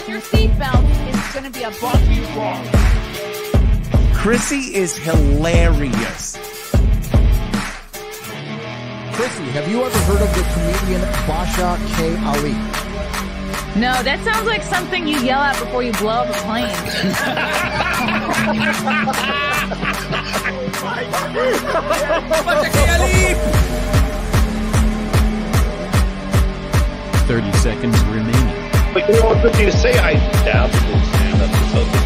your seatbelt. It's going to be a bumpy ride. Chrissie is hilarious. Chrissie, have you ever heard of the comedian Basha K. Ali? No, that sounds like something you yell out before you blow up a plane. 30 seconds remaining. But you know what good you say? I doubt it will stand up to something.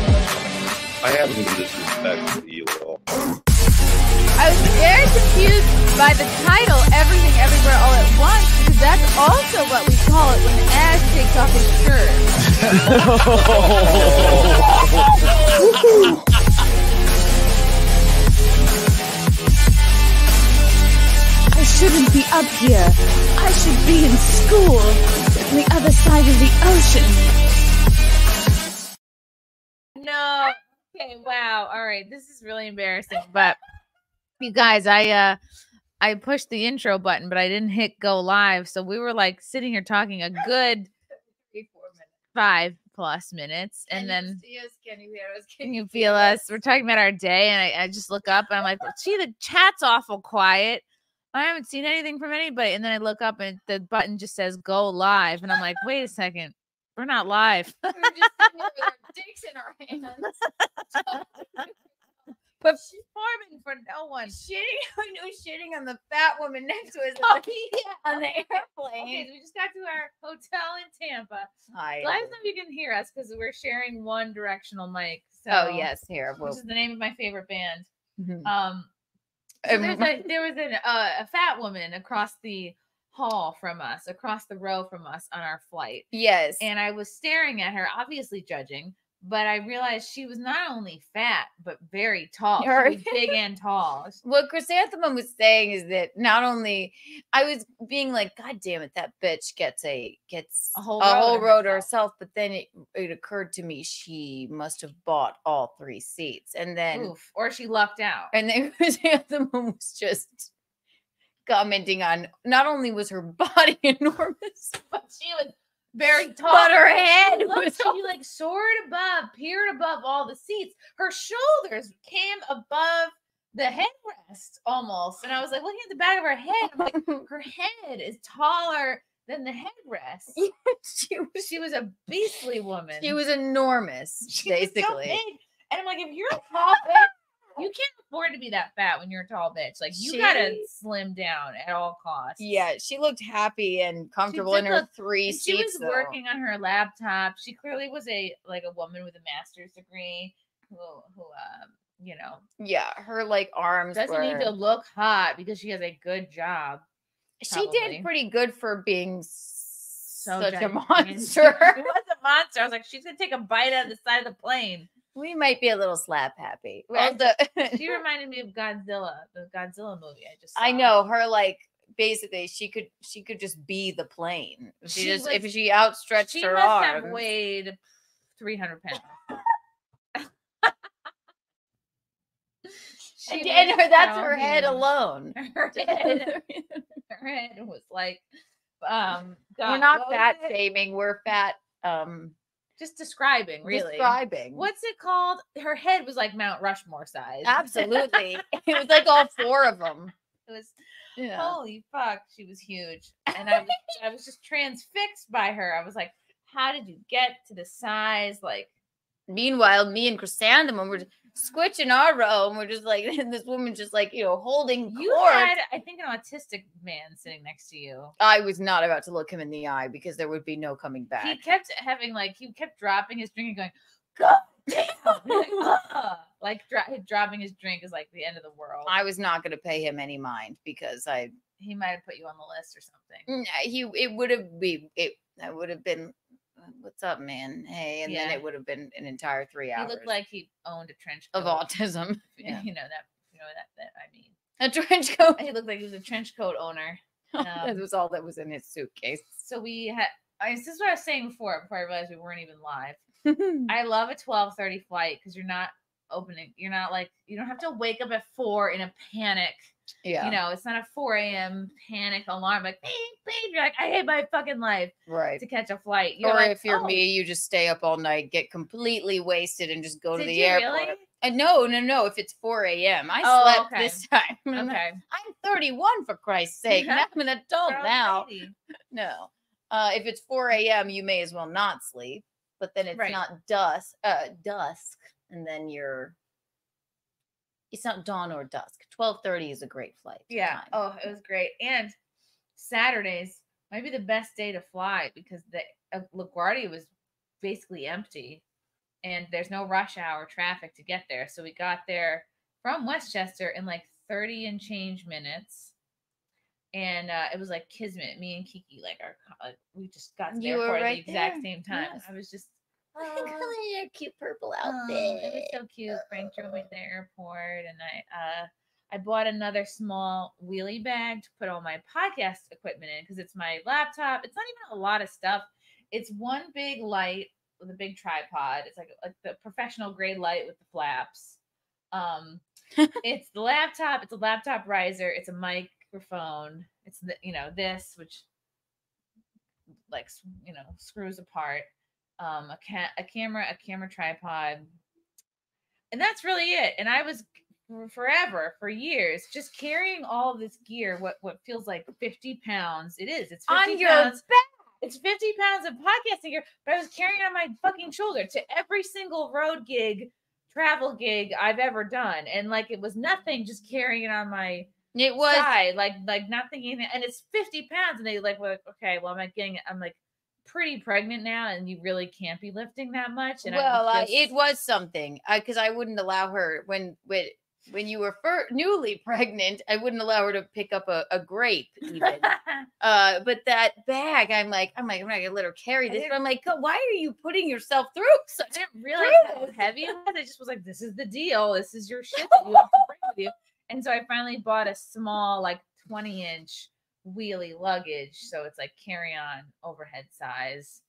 I haven't been disrespectful to you at all. I was very confused by the title, Everything Everywhere All at Once, because that's also what we call it when Ash takes off his shirt. I shouldn't be up here. I should be in school on the other side of the ocean. No. Okay, wow. All right. This is really embarrassing. But you guys, I pushed the intro button, but I didn't hit go live. So we were like sitting here talking a good 5+ minutes. And then Can you hear us? can you feel us? We're talking about our day, and I just look up and I'm like, gee, the chat's awful quiet. I haven't seen anything from anybody. And then I look up and the button just says go live. And I'm like, wait a second. We're not live. We're just sitting here with our dicks in our hands. Performing for no one. Shitting on the fat woman next to us on the airplane. Okay, we just got to our hotel in Tampa. Hi. Let us know if you can hear us because we're sharing one directional mic. So, Oh yes, here. which is the name of my favorite band. Mhm. So there was a fat woman across the hall from us, across the row from us on our flight. Yes. And I was staring at her, obviously judging, but I realized she was not only fat, but very tall. She was big and tall. What Chrysanthemum was saying is that not only I was being like, God damn it, that bitch gets a whole row to herself, but then it occurred to me she must have bought all 3 seats, and then Oof, or she lucked out. and then Chrysanthemum was just commenting on not only was her body enormous, But she was very tall. but her head was She like soared above, peered above all the seats. Her shoulders came above the headrest almost. And I was like looking at the back of her head. I'm like, her head is taller than the headrest. She was a beastly woman. she was enormous, She was so basically. big. And I'm like, if you're a tall bitch, you can't afford to be that fat when you're a tall bitch. Like you gotta slim down at all costs. Yeah, she looked happy and comfortable in her 3 And seats. she was though. working on her laptop. She clearly was a woman with a master's degree who you know, Yeah, her like arms doesn't were. need to look hot because she has a good job. She probably. did pretty good for being such a gigantic. monster. She was a monster. I was like, she's gonna take a bite out of the side of the plane. We might be a little slap happy. Right. Although- She reminded me of Godzilla, the Godzilla movie I just saw. I know her like basically she could just be the plane. If she outstretched She her must arms. have weighed 300 pounds. That's her head alone. Her head was like, God, We're not what was fat it? shaming. We're fat Just describing, really. describing. What's it called? Her head was like Mount Rushmore size. Absolutely. It was like all 4 of them. It was Yeah. holy fuck. She was huge, and I was just transfixed by her. I was like, how did you get to the size? Like, Meanwhile, me and Chrysanthemum were squitching our row, and we're just like, and this woman just like, holding you cords. had, I think, an autistic man sitting next to you. I was not about to look him in the eye because there would be no coming back. He kept dropping his drink and going, God damn. Like dropping his drink is like the end of the world. I was not going to pay him any mind because He might have put you on the list or something. I would have been, what's up, man? Hey, and then Yeah. it would have been an entire 3 hours He looked like he owned a trench coat. of autism. Yeah. Yeah. You know that I mean. A trench coat. He looked like he was a trench coat owner. That was all that was in his suitcase. So we had. This is what I was saying before I realized we weren't even live. I love a 12:30 flight because you're not opening. You're not like you don't have to wake up at 4 in a panic Yeah. You know, it's not a 4 a.m. panic alarm, like, bing, bing. You're like, I hate my fucking life. Right. To catch a flight. You're or like, if you're me, you just stay up all night, get completely wasted, and just go to the airport. Really? No. If it's 4 a.m., I slept this time. Okay. I'm 31 for Christ's sake. I'm an adult now. Lady. No. If it's 4 a.m., you may as well not sleep. But then it's not dusk, and then it's not dawn or dusk. 12:30 is a great flight. Yeah. Time. Oh, it was great. And Saturdays might be the best day to fly because the LaGuardia was basically empty, and there's no rush hour traffic to get there. So we got there from Westchester in like 30 and change minutes. And it was like kismet. Me and Kiki, we just got to the airport at the exact same time. Yes. I was just, your cute purple outfit. It was so cute. Frank drove me to the airport, and I bought another small wheelie bag to put all my podcast equipment in because it's my laptop. It's not even a lot of stuff. It's one big light with a big tripod. It's like the professional grade light with the flaps. It's the laptop. It's a laptop riser. It's a microphone. It's this, which screws apart. A camera tripod, and that's really it. And I was for years just carrying all of this gear, what feels like 50 pounds. It's 50 on your pounds. back. It's 50 pounds of podcasting gear, but I was carrying it on my fucking shoulder to every single road gig, travel gig I've ever done, and it was nothing just carrying it on my side, like not thinking. And it's 50 pounds, and they were like, okay, well, I'm like pretty pregnant now, and you really can't be lifting that much. And it was something because I wouldn't allow her when you were newly pregnant. I wouldn't allow her to pick up a grape even. But that bag, I'm like, I'm not gonna let her carry this. But I'm like, why are you putting yourself through such? I didn't realize how heavy it was. I just was like, this is the deal. This is your shit that you have to bring with you. And so I finally bought a small 20-inch wheelie luggage, so it's like carry-on overhead size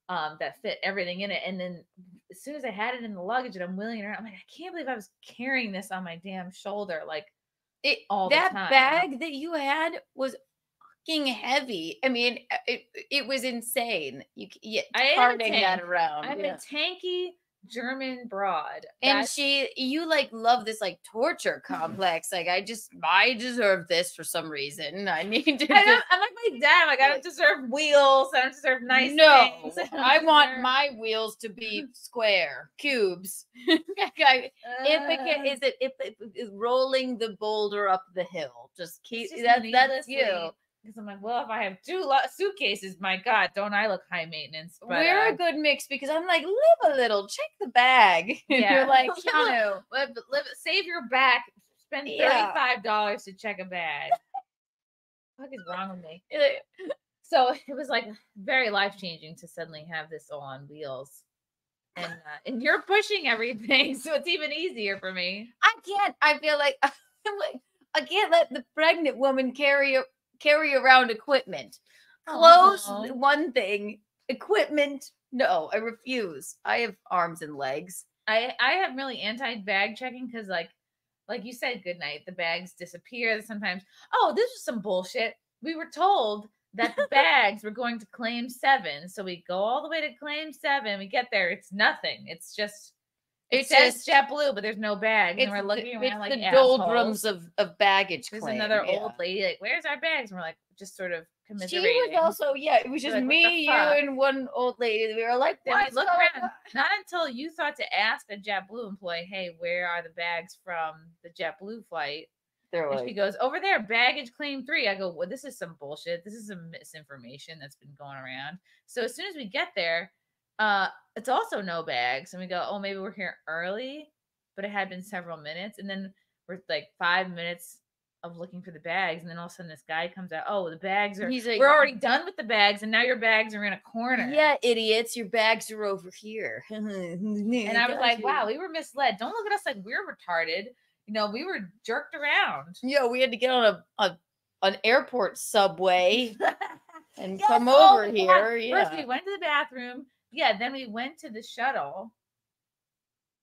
that fit everything in it. And then as soon as I had it in the luggage and I'm wheeling it around, I'm like, I can't believe I was carrying this on my damn shoulder all the time. That bag that you had was fucking heavy. I mean, it was insane. Carting that around. I'm a tanky German broad, and you love this torture complex. I deserve this for some reason. I need to. I'm like my dad. I don't deserve wheels. I don't deserve nice things. I want my wheels to be square cubes. Ithaca is rolling the boulder up the hill. Just keep that's you. Because I'm like, well, if I have two suitcases, my God, don't I look high maintenance? But, we're a good mix because I'm like, live a little, check the bag. Yeah. You're like, Keanu, save your back, spend $35 to check a bag. What is wrong with me? So it was very life-changing to suddenly have this all on wheels. And you're pushing everything, so it's even easier for me. I feel like I can't let the pregnant woman carry around equipment. Clothes, one thing. Equipment, no, I refuse. I have arms and legs. I have really anti-bag checking because like you said, good night, the bags disappear sometimes. Oh, this was some bullshit. We were told that the bags were going to claim 7. So we go all the way to claim 7. We get there, it's nothing. It's just it says JetBlue, but there's no bags. And we're looking around like the doldrums of baggage. There's another old lady where's our bags? And we're like just sort of commiserating. She was also it was just me, you, and one old lady. We were like, then we look around. Not until you thought to ask a JetBlue employee, hey, where are the bags from the JetBlue flight? And she goes, over there, baggage claim 3. I go, well, this is some bullshit. This is some misinformation that's been going around. So as soon as we get there, it's also no bags. And we go, oh, maybe we're here early, but it had been several minutes. And then we're 5 minutes of looking for the bags. And then all of a sudden this guy comes out, oh, the bags are, we're already done with the bags. And now your bags are in a corner. Yeah, idiots. Your bags are over here. And I was like, wow, we were misled. Don't look at us like we're retarded. We were jerked around. Yeah, we had to get on an airport subway and come over here. Yeah. First we went to the bathroom. Yeah, then we went to the shuttle.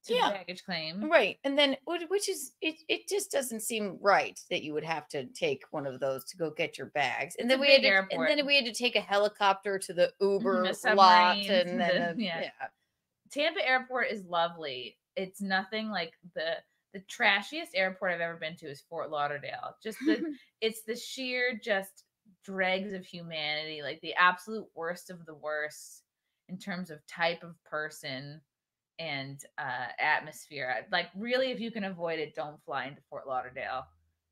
to the baggage claim. Right. And then, which is, it just doesn't seem right that you would have to take one of those to go get your bags. And then we had to take a helicopter to the Uber lot. And then, Tampa airport is lovely. It's nothing like the trashiest airport I've ever been to is Fort Lauderdale. Just it's the sheer just dregs of humanity, like the absolute worst of the worst in terms of type of person and atmosphere. Like really, if you can avoid it, don't fly into Fort Lauderdale.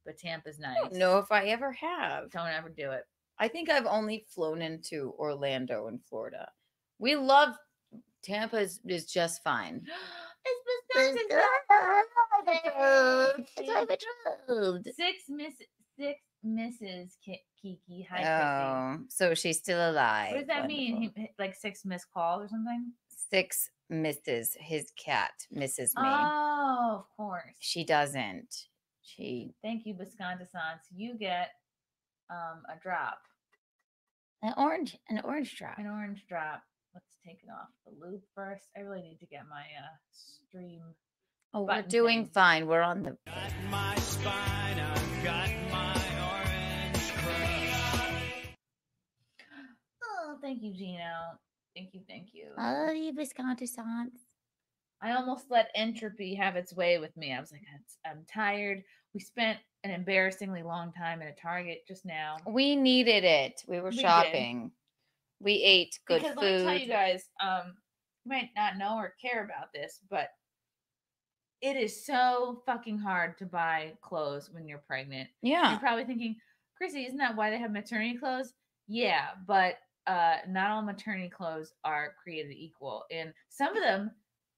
But Tampa's nice. I don't know if I ever have. Don't ever do it. I think I've only flown into Orlando in Florida. We love Tampa is just fine. It's Six Mrs. Kiki. Hi, Chrissy. So she's still alive. What does that mean? Like 6 missed calls or something? 6 misses his cat, misses me. Oh, of course. She doesn't. Thank you, Bisconta-sans. You get a drop. An orange drop. An orange drop. Let's take it off the loop first. I really need to get my stream. Oh, we're doing fine. We're on the. Got my spine, I've got my orange crush. Oh, thank you, Gino. Thank you. I love you, Bisconta-sans. I almost let entropy have its way with me. I was like, I'm tired. We spent an embarrassingly long time in a Target just now. We needed it. We were shopping. We ate good food. Let me tell you guys, you might not know or care about this, but it is so fucking hard to buy clothes when you're pregnant. Yeah. You're probably thinking, Chrissy, isn't that why they have maternity clothes? Yeah, but not all maternity clothes are created equal. And some of them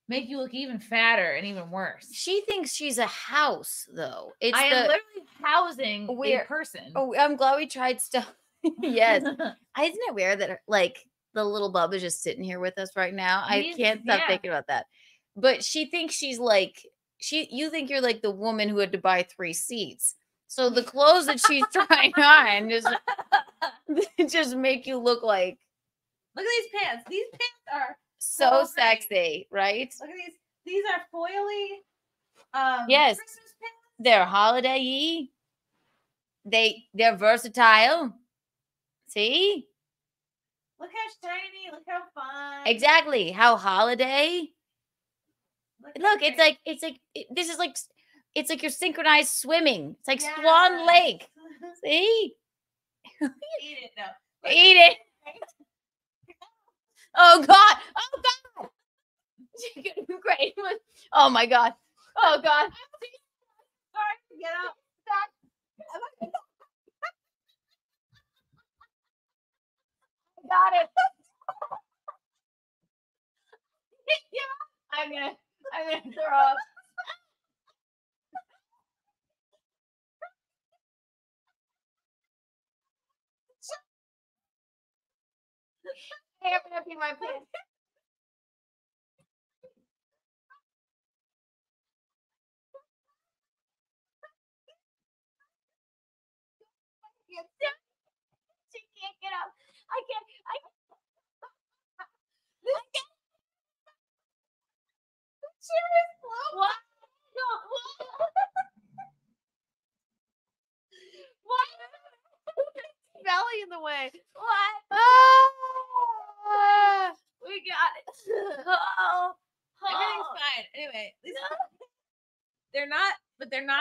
make you look even fatter and even worse. She thinks she's a house, though. I am literally housing a person. Oh, I'm glad we tried stuff. Yes. Isn't it weird that like the little bub is just sitting here with us right now? I can't stop thinking about that. But she thinks she's like you think you're like the woman who had to buy 3 seats. So the clothes that she's trying on just make you look like. Look at these pants. These pants are so sexy, right? Look at these. These are foily. Yes. Christmas pants. They're holiday-y. They're versatile. See? Look how shiny. Look how fun. Exactly. How holiday. Look, it's like this is like it's like you're synchronized swimming. It's like Swan Lake. See? Eat it though. Eat it. Oh God. Oh God. Great. Oh my God. Oh God. Sorry. Get up. Stop. Got it. I'm gonna throw up. Hey, I'm gonna pee my pants. She can't get up. I can't. What? What? Belly in the way. What? We got it. Everything's fine. Anyway, they're not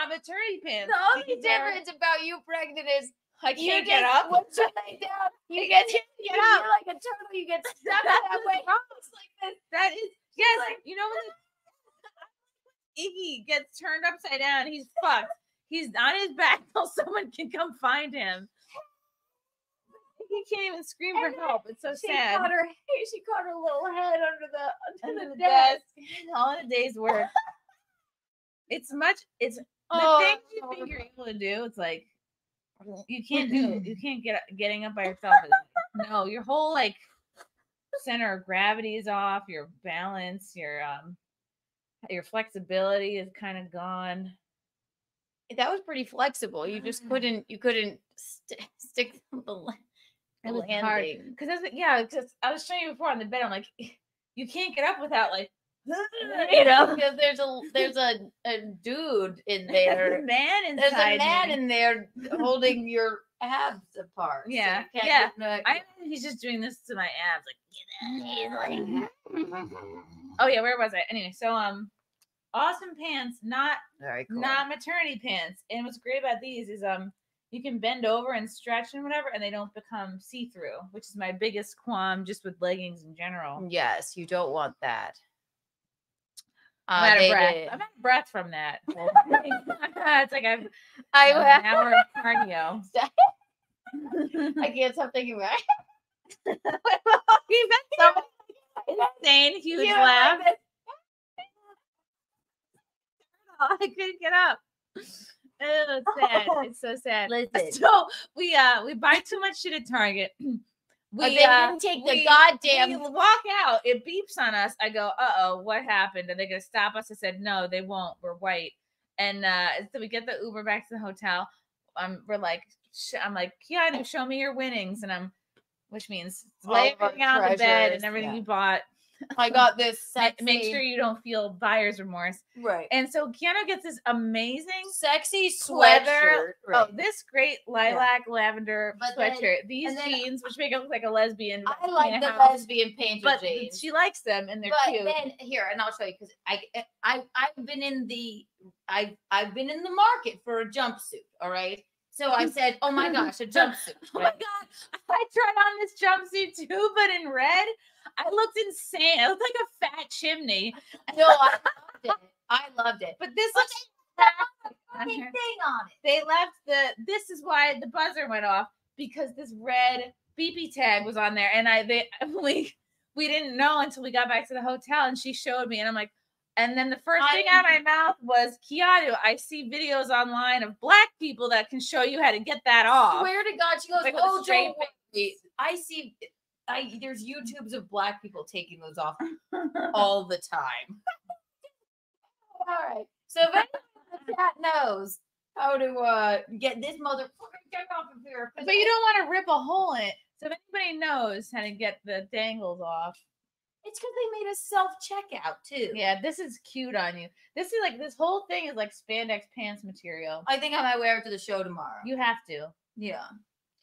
maternity pants. The only difference about you pregnant is I can't get up. Once you lay down, you get up. You're like a turtle. You get stuck that way. It's like this. That is yes. Like, you know when Iggy gets turned upside down, he's fucked. He's on his back till someone can come find him. He can't even scream for help. It's so sad. She caught her little head under the desk. All in a day's work. It's the thing you think you're able to do. It's like you can't do. You can't getting up by yourself. No, your whole like center of gravity is off. Your balance, your flexibility is kind of gone. That was pretty flexible. You just couldn't. You couldn't stick the. It was hard because I was showing you before on the bed. I'm like, you can't get up without like You know, because there's a dude in there. man inside. There's a man me. in there holding your abs apart. Yeah, so you can't yeah. get no- I mean, he's just doing this to my abs, like, oh yeah, where was I? Anyway, so awesome pants, not Very cool. not maternity pants. And what's great about these is you can bend over and stretch and whatever, and they don't become see-through, which is my biggest qualm just with leggings in general. Yes, you don't want that. I'm out of breath. I'm out of breath from that. It's like I've an hour of cardio. I can't stop thinking about it. Insane, huge laugh. I couldn't get up. Oh, it's sad. It's so sad. Listen. So we buy too much shit at Target. They didn't take the goddamn. We walk out. It beeps on us. I go, what happened? Are they gonna stop us? I said, no, they won't. We're white. And so we get the Uber back to the hotel. We're like, I'm like, Keanu, show me your winnings, and which means lay everything out on the bed and everything you bought. I got this sexy. Make sure you don't feel buyer's remorse. Right. And so Keanu gets this amazing sexy sweater. sweatshirt. Right. Oh, this great lilac lavender But sweatshirt. then- These and then- jeans, which make it look like a lesbian. I like the house. lesbian painted But jeans. she likes them and they're But cute. then here, and I'll show you because I've been in the market for a jumpsuit. All right. So I said, oh my gosh, a jumpsuit. Oh my God. I tried on this jumpsuit too, but in red. I looked insane. I looked like a fat chimney. No, I loved it. I loved it. But this But looks Fucking thing on it. they left this is why the buzzer went off, because this red beepy tag was on there, and we didn't know until we got back to the hotel, and she showed me, and I'm like, and then the first thing out of my mouth was, Keanu, I see videos online of black people that can show you how to get that off. Swear to God, she goes, Like with a oh, straight don't worry. I see. There's YouTubes of black people taking those off all the time. All right. So if anyone in the chat knows how to get this motherfucker get off of here, But you don't want to rip a hole in it. So if anybody knows how to get the dangles off. it's because they made a self-checkout too. Yeah, this is cute on you. This is like, this whole thing is like spandex pants material. I think I might wear it to the show tomorrow. You have to. Yeah.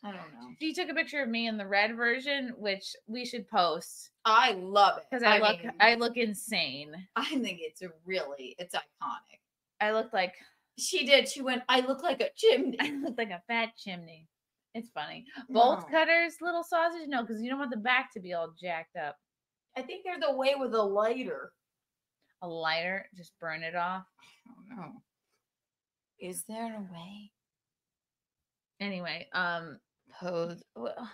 I don't know. She took a picture of me in the red version, which we should post I love it. because mean, I look insane. I think it's iconic. I look like She did. She went, I look like a chimney. I look like a fat chimney. It's funny. Bolt cutters, little sausage, no, because you don't want the back to be all jacked up. I think there's a way with a lighter. A lighter, just burn it off. I don't know. Is there a way? Anyway, pose. Well,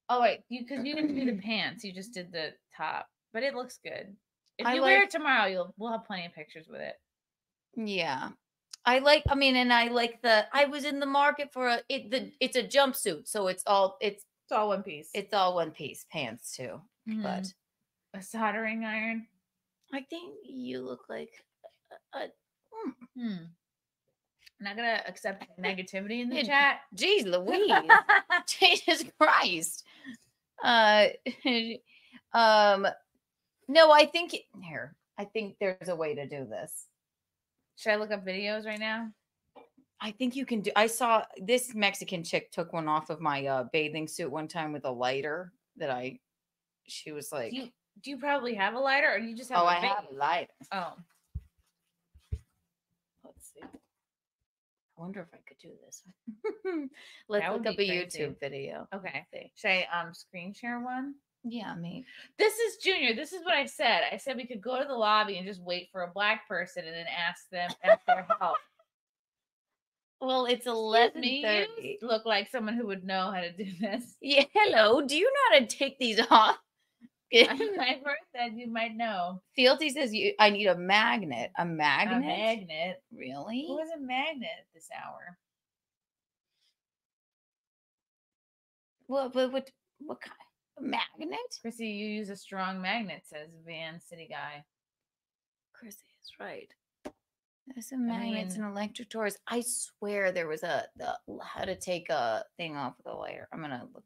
oh wait, because you didn't do the pants, you just did the top, but it looks good. If you wear it tomorrow, we'll have plenty of pictures with it. Yeah. I was in the market for it's a jumpsuit, so it's all one piece. It's all one piece pants too. But a soldering iron. I think you look like I'm not gonna accept negativity in the chat. Geez Louise. Jesus Christ. No, I think I think there's a way to do this. Should I look up videos right now? I think you can do. I saw this Mexican chick took one off of my bathing suit one time with a lighter she was like, do you probably have a lighter, or do you just have I have a lighter. Oh. Let's see. I wonder if I could do this. Let's look up a YouTube video. Okay. Should I screen share one? Yeah, maybe. This is Junior. This is what I said. I said we could go to the lobby and just wait for a black person and then ask them for help. Well, it's You 11:30. look like someone who would know how to do this. Yeah, hello. Do you know how to take these off? I've heard that you might know. Fealty says I need a magnet. A magnet? A magnet. Really? Who has a magnet at this hour? What kind? A magnet? Chrissy, you use a strong magnet, says Van City Guy. Chrissy is right. There's some magnets and electric doors. I swear there was how to take a thing off with a lighter. I'm gonna look.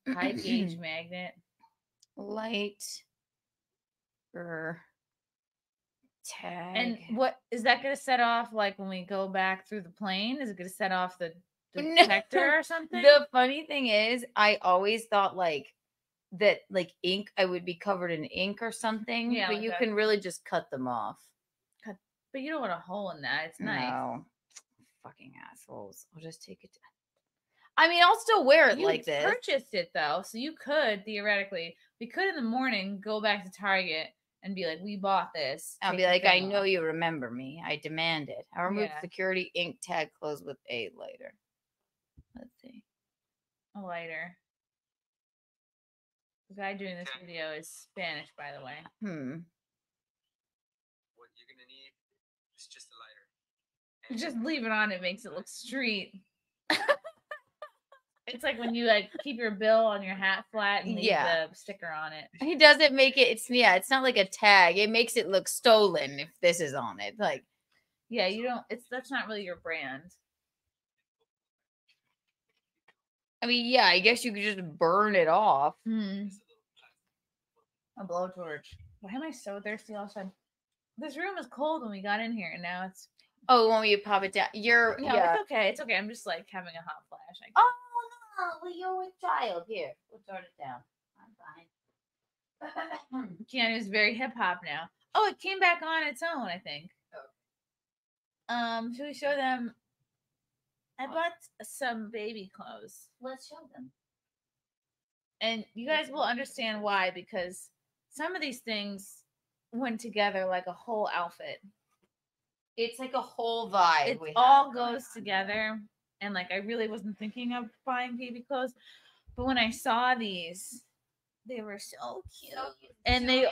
Hang on. High gauge magnet. Light Tag. And what is that going to set off? Like when we go back through the plane, is it going to set off the detector or something? The funny thing is, I always thought like that, like ink, I would be covered in ink or something. Yeah, but like you that. can really just cut them off. But you don't want a hole in that. It's nice. No, fucking assholes. I'll just take it. I mean, I'll still wear it You like this. purchased it though, so you could theoretically. We could in the morning go back to Target and be like, "We bought this." I'll take be the like, I thing know off." you remember me. I demand it. I removed Yeah. security ink tag closed with a lighter. Let's see. A lighter. The guy doing this video is Spanish, by the way. What you're gonna need is just a lighter. Just leave it on. It makes it look street. It's like when you like keep your bill on your hat flat and leave the sticker on it. He doesn't make it. It's not like a tag. It makes it look stolen if this is on it. Like, yeah, you don't. That's not really your brand. I mean, yeah, I guess you could just burn it off. A blowtorch. Why am I so thirsty all of a sudden? This room was cold when we got in here, and now it's. Oh, when you pop it down, No, it's okay. It's okay. I'm just like having a hot flash. Oh no, well, you're with child. Here, we'll turn it down. I'm fine. Keanu's very hip hop now. Oh, it came back on its own, I think. Should we show them? I bought some baby clothes. Let's show them. And you guys will understand why, because some of these things went together like a whole outfit. It's like a whole vibe. It all goes together. And like I really wasn't thinking of buying baby clothes. But when I saw these, they were so cute. And they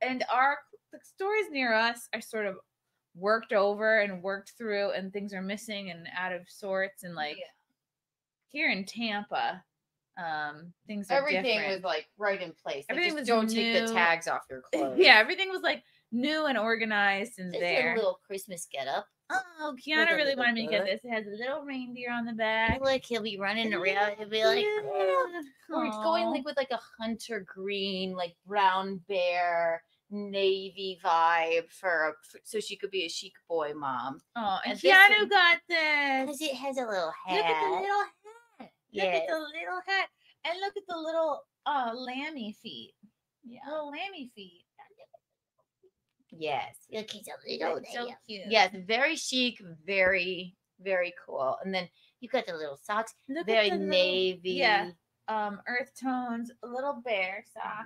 and our the stores near us are sort of worked over and worked through, and things are missing and out of sorts, and like here in Tampa, things are everything different. was like right in place. Everything was don't new. take the tags off your clothes. Yeah, everything was like new and organized and This there. is a little Christmas get up. Oh, Keanu really wanted me to get this. It has a little reindeer on the back. Like he'll be running around. He'll be like, or it's going Aw. like with like a hunter green, like brown bear, navy vibe so she could be a chic boy mom. Oh, and And this Keanu is- got this. Because it has a little hat. Look at the little hat. Yeah. Look at the little hat. And look at the little lammy feet. Yeah. Little lammy feet. Yes. Look, he's a little. That's so cute. Yes, very chic, very, very cool. And then you got the little socks, Look very at the little- navy. Yeah. Earth tones, a little bear sock.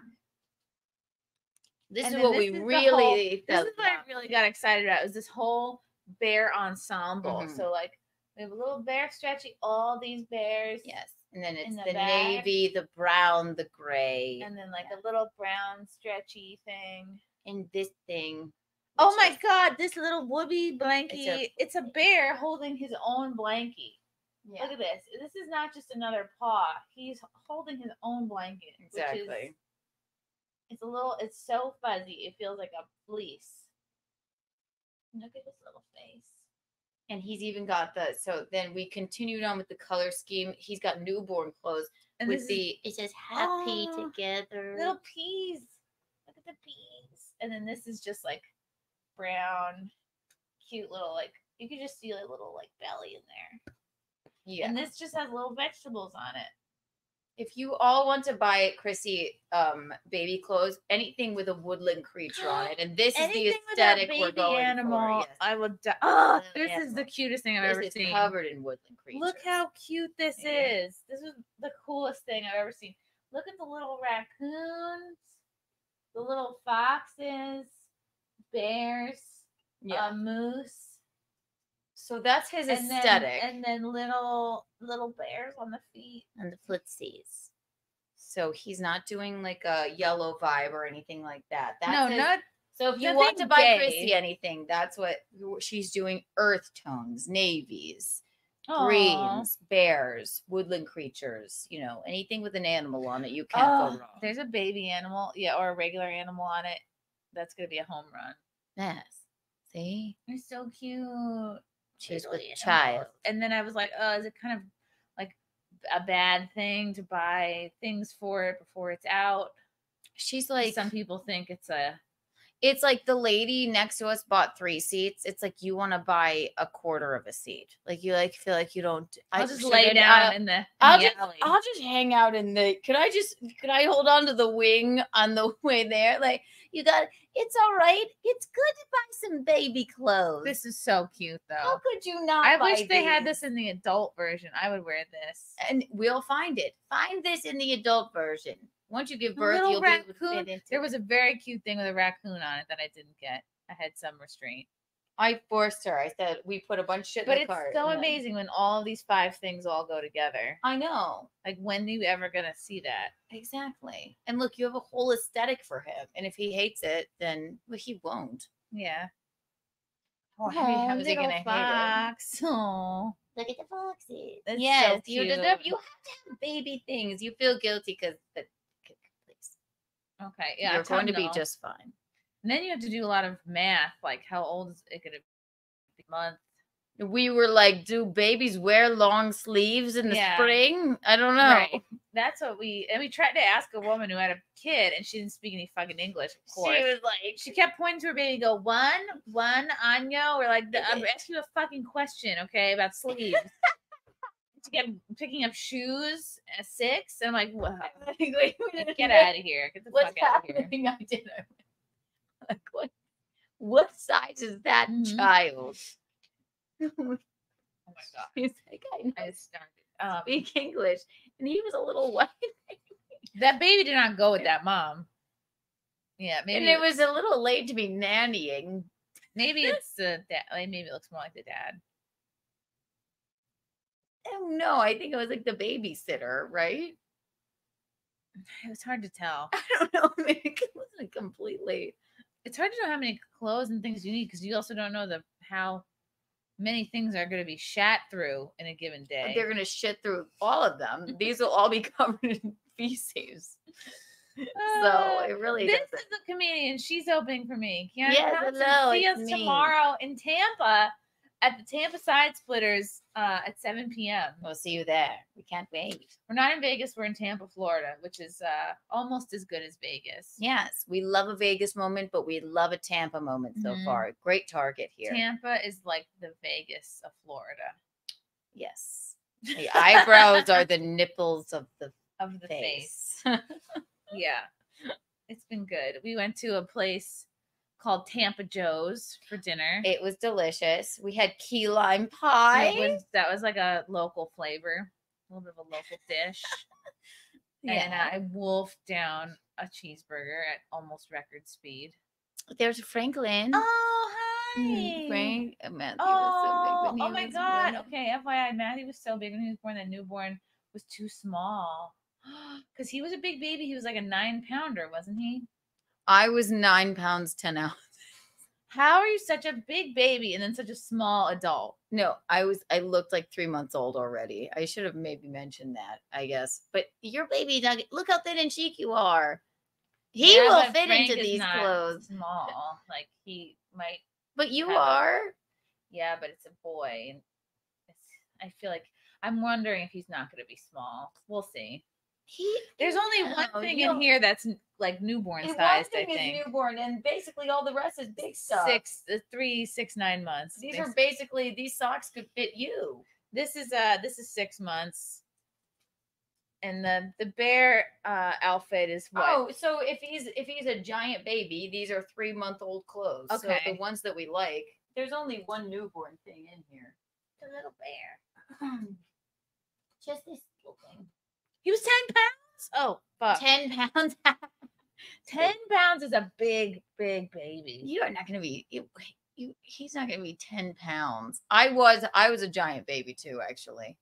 This And is then what we this is the really whole- This felt is what I really got excited about. Is this whole bear ensemble? Mhm. So like we have a little bear stretchy, all these bears. Yes. And then it's in the, the back. navy, the brown, the gray, And then like a little brown stretchy thing. and this thing. Oh which my is- god, this little whoopee blankie. It's a bear holding his own blankie. Yeah, Look at this. This is not just another paw. He's holding his own blanket. Which exactly. is, it's so fuzzy. It feels like a fleece. Look at his little face. And he's even got so then we continued on with the color scheme. He's got newborn clothes And with this it says happy Oh, together. little peas. Look at the peas. And then this is just like brown, cute little like you could just see a little like belly in there. Yeah. And this just has little vegetables on it. If you all want to buy Chrissy baby clothes, anything with a woodland creature on it, and this is the Anything with that aesthetic we're baby going animal, for. Yes. I would. Oh, Little this is animal. the cutest thing I've This ever is seen. covered in woodland creatures. Look how cute this Yeah. is. This is the coolest thing I've ever seen. Look at the little raccoons, the little foxes, bears, moose. So that's his And aesthetic. and then little bears on the feet. And the footsies. So he's not doing like a yellow vibe or anything like that. That's his- not. So if you nothing want to buy gay. Chrissy anything, that's what she's doing. Earth tones, navies, Aw. greens, bears, woodland creatures. Anything with an animal on it, you can't go wrong. There's a baby animal, yeah, or a regular animal on it. That's gonna be a home run. Yes. See, They're so cute. she's Little with animals. child. And then I was like, oh, is it kind of like a bad thing to buy things for it before it's out? She's like, some people think it's a. it's like the lady next to us bought 3 seats. It's like you want to buy a quarter of a seat. Like you like feel like you don't. I'll just lay down in the I'll alley. just hang out in the. Could I hold on to the wing on the way there? Like you got. It's all right. It's good to buy some baby clothes. This is so cute, though. How could you not? I buy wish they had these? this in the adult version. I would wear this. And we'll find it. Find this in the adult version. Once you give A birth, little you'll be able to raccoon. fit into There it. was a very cute thing with a raccoon on it that I didn't get. I had some restraint. I forced her. I said we put a bunch of shit But in it's the cart. so and then- amazing when all of these 5 things all go together. I know. Like, when are you ever going to see that? Exactly. And look, you have a whole aesthetic for him. And if he hates it, then well, he won't. Yeah. Oh, how is he little gonna hate it? fox. Oh. Look at the foxes. That's Yes, so you deserve. cute. You have to have baby things. You feel guilty because, please, Okay. Yeah. you're tell going to them be no. just fine. And then you have to do a lot of math. Like, how old is it going to be? Month? We were like, do babies wear long sleeves in the Yeah. spring? I don't know. Right. That's what we tried to ask a woman who had a kid and she didn't speak any fucking English, of course. She was like, She kept pointing to her baby and go, one, Anya. We're like, I'm asking you a fucking question, okay, about sleeves. She kept picking up shoes at 6. And I'm like, well, get out of here. Get the What's fuck out of here. happening? I did. Like, what size is that Mhm. child? Oh my God. He's like, I know, I started. speak English. And he was a little white. That baby did not go with that mom. Yeah, maybe And it was a little late to be nannying. maybe it's the dad. Like, maybe it looks more like the dad. Oh no, I think it was like the babysitter, right? It was hard to tell. I don't know. Maybe it wasn't completely. It's hard to know how many clothes and things you need because you also don't know how many things are going to be shat through in a given day. They're gonna shit through all of them. These will all be covered in feces. So it really This doesn't. is the comedian. She's opening for me. Keanu Yes, Thompson. hello, See it's us me. tomorrow in Tampa at the Tampa Side Splitters at 7 p.m. We'll see you there. We can't wait. We're not in Vegas. We're in Tampa, Florida, which is almost as good as Vegas. Yes, we love a Vegas moment, but we love a Tampa moment so Mhm. far. Great target here. Tampa is like the Vegas of Florida. Yes. The eyebrows are the nipples of the Of the face. face. Yeah. It's been good. We went to a place called Tampa Joe's for dinner. It was delicious. We had key lime pie. That was like a local flavor, a little bit of a local dish. And I wolfed down a cheeseburger at almost record speed. There's Franklin. Oh, hi. Frank. Matthew Oh, was so big when he my was God. born. Okay, FYI, Matthew was so big when he was born. That newborn was too small. Because he was a big baby. He was like a 9-pounder, wasn't he? I was 9 pounds, 10 ounces. How are you such a big baby and then such a small adult? No, I looked like 3 months old already. I should have maybe mentioned that, I guess. But your baby nugget, look how thin and chic you are. He Yeah, will but fit Frank into is these not clothes. Small. Like, he might. But you have a- are. Yeah, but it's a boy. And I feel like I'm wondering if he's not going to be small. We'll see. There's only one thing in here that's like newborn And sized, one I thing think. is newborn, and basically all the rest is big stuff. 3, 6, 9 months. These are basically these socks could fit you. This is 6 months. And the bear outfit is what? Oh, so if he's a giant baby, these are 3-month-old clothes. Okay. So the ones that we like, there's only one newborn thing in here. The little bear. Just this little thing. He was 10 pounds. Oh, fuck. 10 pounds. 10 pounds is a big, big baby. You are not going to be. He's not going to be 10 pounds. I was a giant baby too, actually.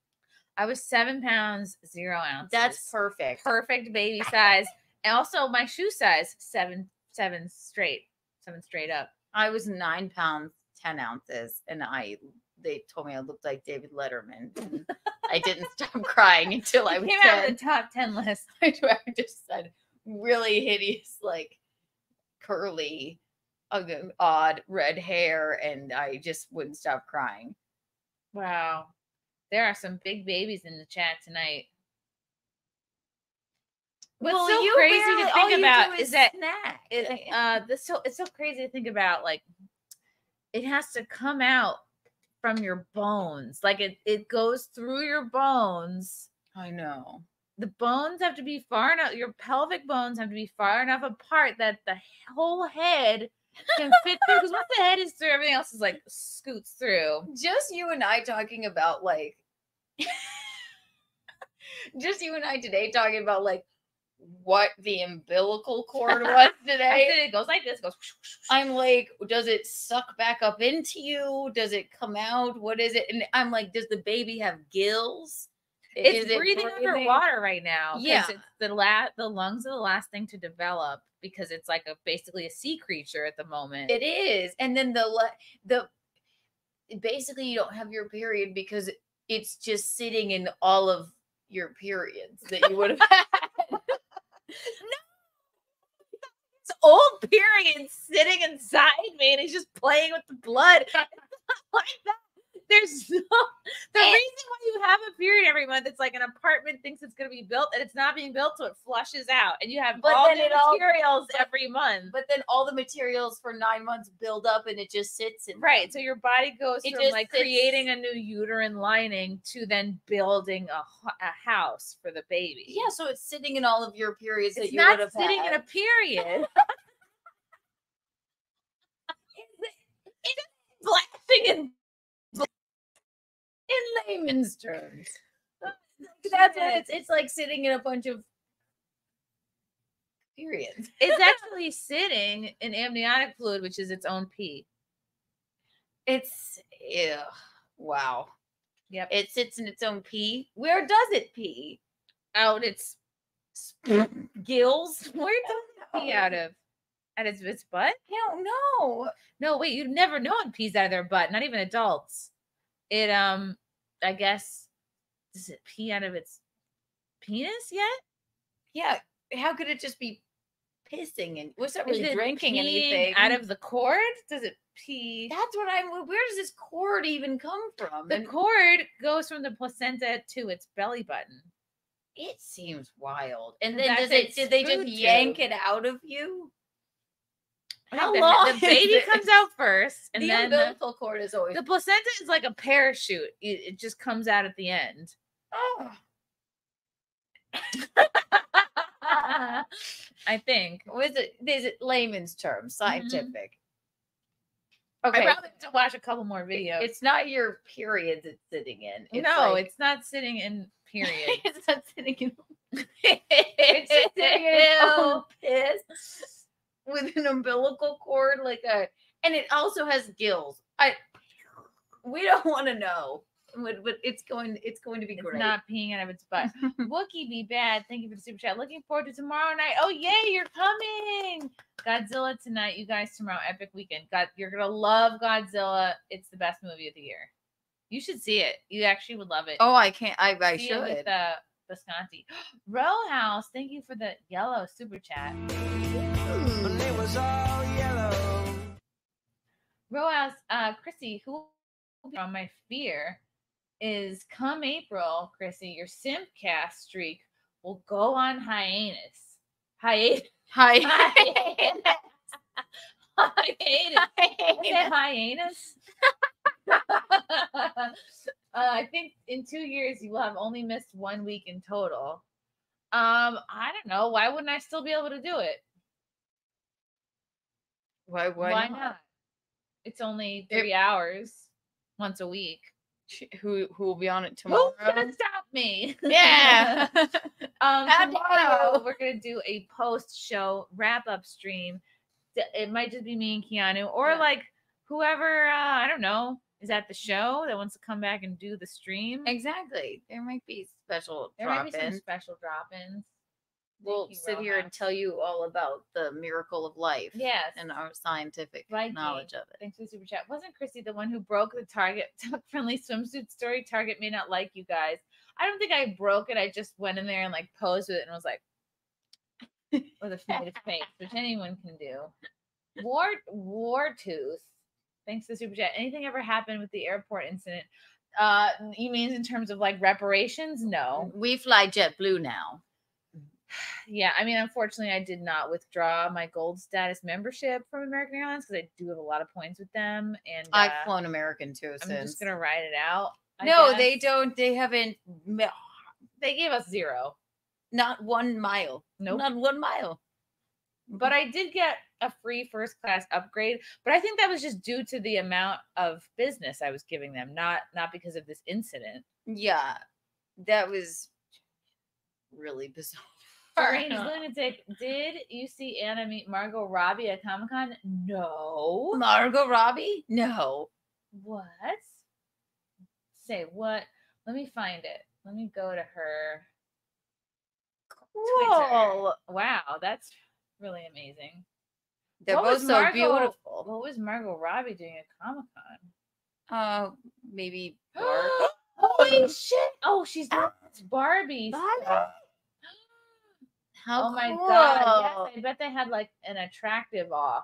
I was 7 pounds, 0 ounces. That's perfect. Perfect baby size. And also my shoe size, 7 straight up. I was 9 pounds, 10 ounces, and they told me I looked like David Letterman. And I didn't stop crying until I was Came 10. out of the top 10 list. I just said really hideous, like curly, odd red hair, and I just wouldn't stop crying. Wow. There are some big babies in the chat tonight. What's Well, so you crazy barely- to all think you about do is that snack. it's so crazy to think about. Like, it has to come out from your bones. Like it goes through your bones. I know. The bones have to be far enough. Your pelvic bones have to be far enough apart that the whole head can fit through. Because once the head is through, everything else is like scoots through. Just you and I talking about like, just you and I today talking about like what the umbilical cord was today. It goes like this. It goes. I'm like, does it suck back up into you? Does it come out? What is it? And I'm like, does the baby have gills? It's Is it breathing underwater right now. Yeah. It's the lungs are the last thing to develop because it's like basically a sea creature at the moment. It is. And then basically you don't have your period because it's just sitting in all of your periods that you would have had. No, it's old period sitting inside me, and he's just playing with the blood. It's not like that. There's no the reason why you have a period every month. It's like an apartment thinks it's going to be built, and it's not being built, so it flushes out, and you have all the materials every month. But then all the materials for 9 months build up, and it just sits in right. them. So your body goes It from just like sits- creating a new uterine lining to then building a house for the baby. Yeah, so it's sitting in all of your periods that It's you not would have sitting had. in a period. It's splashing In layman's terms. That's what it's like sitting in a bunch of periods. It's actually sitting in amniotic fluid, which is its own pee. It's wow. Yep. It sits in its own pee. Where does it pee? Out its gills. Where does it pee out of? Out of its butt? I don't know. No, wait, you've never known pees out of their butt, not even adults. It I guess, does it pee out of its penis yet? Yeah. How could it just be pissing and what's that Is really it drinking peeing anything? out of the cord? Does it pee? That's what where does this cord even come from? The And cord goes from the placenta to its belly button. it seems wild. And That's then its did they just food yank tube. it out of you? I How think long the is baby it? comes out first, and The then umbilical cord is always the placenta is like a parachute. It just comes out at the end. oh. I think. Is it layman's terms, scientific? I Okay. probably have to watch a couple more videos. It's not your periods it's sitting in. It's no, like- it's not sitting in period. it's not sitting in It's sitting in its own piss with an umbilical cord and it also has gills. We don't want to know. But it's going to be It's great. not peeing out of its butt. Wookie be bad. Thank you for the super chat. Looking forward to tomorrow night. Oh yay, you're coming. Godzilla tonight, you guys. Tomorrow, epic weekend. You're gonna love Godzilla. It's the best movie of the year. You should see it. You actually would love it. Oh, I can't. I See it should. with Visconti. Row House, thank you for the yellow super chat. It was all yellow. Row House, Chrissy, who will be on my fear is come April, Chrissy, your Simpcast streak will go on hiatus. Hiatus. Hi. Hiatus. I think in 2 years you will have only missed 1 week in total. I don't know. Why wouldn't I still be able to do it? Why not? It's only 3 hours once a week. Who will be on it tomorrow? Who's gonna stop me? Yeah. Tomorrow we're gonna do a post-show wrap-up stream. It might just be me and Keanu, or like whoever I don't know is at the show that wants to come back and do the stream. Exactly. There might be special There might be some drop-ins. special drop-ins. We'll sit here and tell you all about the miracle of life. Yes. And our scientific Mikey, knowledge of it. Thanks for the super chat. Wasn't Chrissy the one who broke the Target friendly swimsuit story? Target may not like you guys. I don't think I broke it. I just went in there and like posed with it and was like, with a made face, which anyone can do. Wartooth. Thanks to the super chat. Anything ever happened with the airport incident? You mean in terms of like reparations? No. We fly JetBlue now. Yeah, I mean, unfortunately, I did not withdraw my gold status membership from American Airlines because I do have a lot of points with them, and I've flown American too. I'm just gonna ride it out. No, they don't. They haven't. They gave us 0. Not 1 mile. Nope. Not 1 mile. But I did get a free first class upgrade. But I think that was just due to the amount of business I was giving them, not because of this incident. Yeah, that was really bizarre. Strange lunatic. Did you see Anna meet Margot Robbie at Comic-Con? No. Margot Robbie? No. What? Say what? Let me find it. Let me go to her Twitter. Wow, that's really amazing. They're both so beautiful. What was Margot Robbie doing at Comic-Con? Maybe Barbie. Holy shit! Oh, she's Barbie. How oh my cool. god! Yes, I bet they had like an attractive off.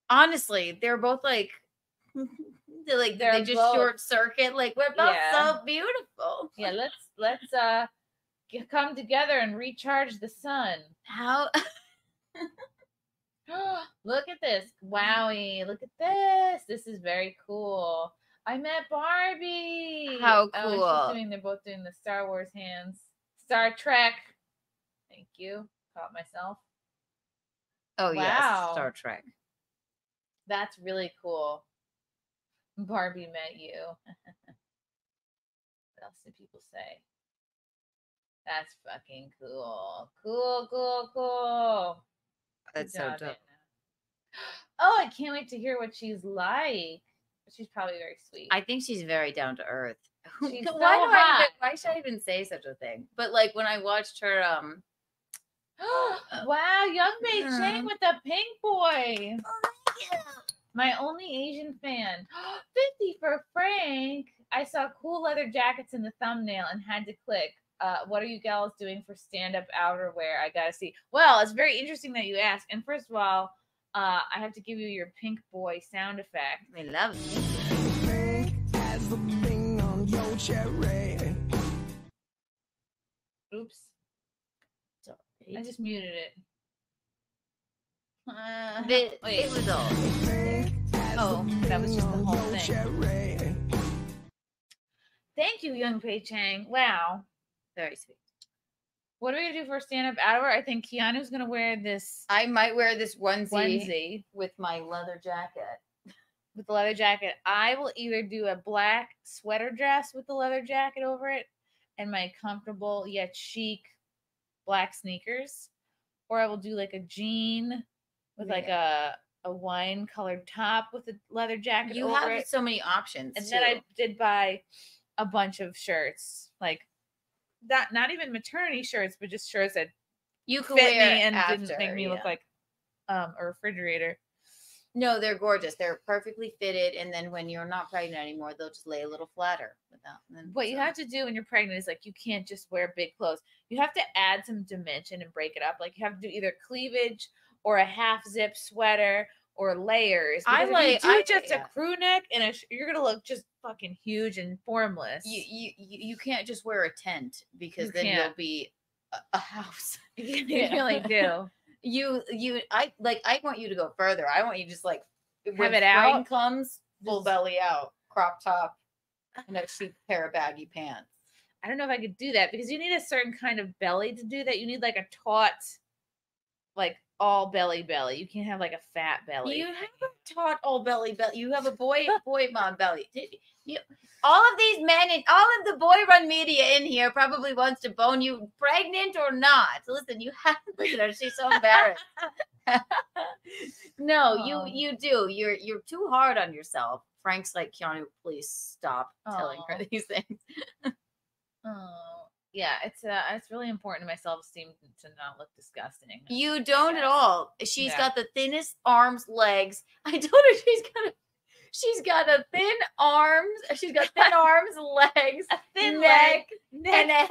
Honestly, they're both like, they just both, short circuit. Like we're both so beautiful. Yeah, let's come together and recharge the sun. How? Look at this! Wowie! Look at this! This is very cool. I met Barbie. How Oh, cool! they're both doing the Star Wars hands. Star Trek. Thank you. Caught myself. Oh, yes. Star Trek. That's really cool. Barbie met you. What else do people say? That's fucking cool. Cool. That's so dope. Oh, I can't wait to hear what she's like. She's probably very sweet. I think she's very down to earth. She's why should I even say such a thing? But like when I watched her wow, Young Bei Chang with the pink boy. Oh, yeah. My only Asian fan. 50 for Frank. I saw cool leather jackets in the thumbnail and had to click. What are you gals doing for stand-up outerwear? I gotta see. Well, it's very interesting that you ask. And first of all, I have to give you your pink boy sound effect. I love it. Oops. Sorry. I just muted it. It was all. Oh, that was just the whole thing. Thank you, Young Bei Chang. Wow. Very sweet. What are we gonna do for stand-up outerwear? I think Keanu's gonna wear this. I might wear this onesie with my leather jacket. With the leather jacket. I will either do a black sweater dress with the leather jacket over it and my comfortable yet chic black sneakers, or I will do like a jean with like a wine colored top with a leather jacket. You over have it. So many options. And then I did buy a bunch of shirts, like not even maternity shirts, but just shirts that you could fit wear me and after, didn't make me look like a refrigerator. No, they're gorgeous. They're perfectly fitted, and then when you're not pregnant anymore, they'll just lay a little flatter without. What you have to do when you're pregnant is like you can't just wear big clothes. You have to add some dimension and break it up. Like you have to do either cleavage or a half zip sweater or layers. If you do just a crew neck and you're gonna look just fucking huge and formless. You can't just wear a tent because then you'll be a house. You really do. I want you to go further. I want you just like have it out. Comes full belly out, crop top, and a cheap pair of baggy pants. I don't know if I could do that because you need a certain kind of belly to do that. You need like a taut, like all belly. You can't have like a fat belly. You have a taut all belly. You have a boy mom belly. All of these men and all of the boy run media in here probably wants to bone you, pregnant or not. Listen, you have to look at her. She's so embarrassed. No, you do. You're too hard on yourself. Frank's like, Keanu, please stop telling her these things. Yeah, it's really important to my self-esteem to not look disgusting. You don't at all. She's got the thinnest arms, legs. I told her she's got a thin arms. She's got thin arms, legs, a thin neck, and a head.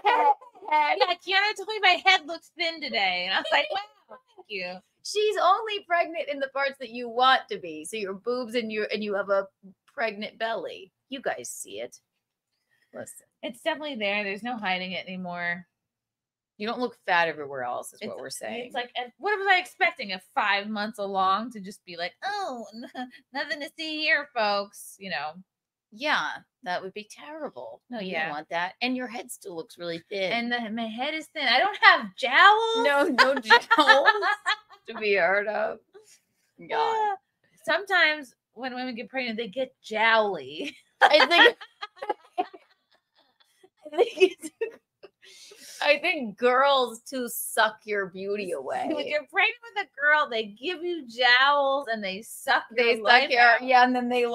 Yeah, Keanu told me my head looks thin today, and I was like, wow, thank you. She's only pregnant in the parts that you want to be. So your boobs and you have a pregnant belly. You guys see it. Listen. It's definitely there. There's no hiding it anymore. You don't look fat everywhere else, is what we're saying. It's like, what was I expecting? 5 months along to just be like, oh, nothing to see here, folks. You know. Yeah, that would be terrible. No, you don't want that. And your head still looks really thin. And my head is thin. I don't have jowls. No jowls to be heard of. God. Sometimes when women get pregnant, they get jowly. I think girls too suck your beauty away. When you're pregnant with a girl, they give you jowls and they suck your life out. Yeah, and then they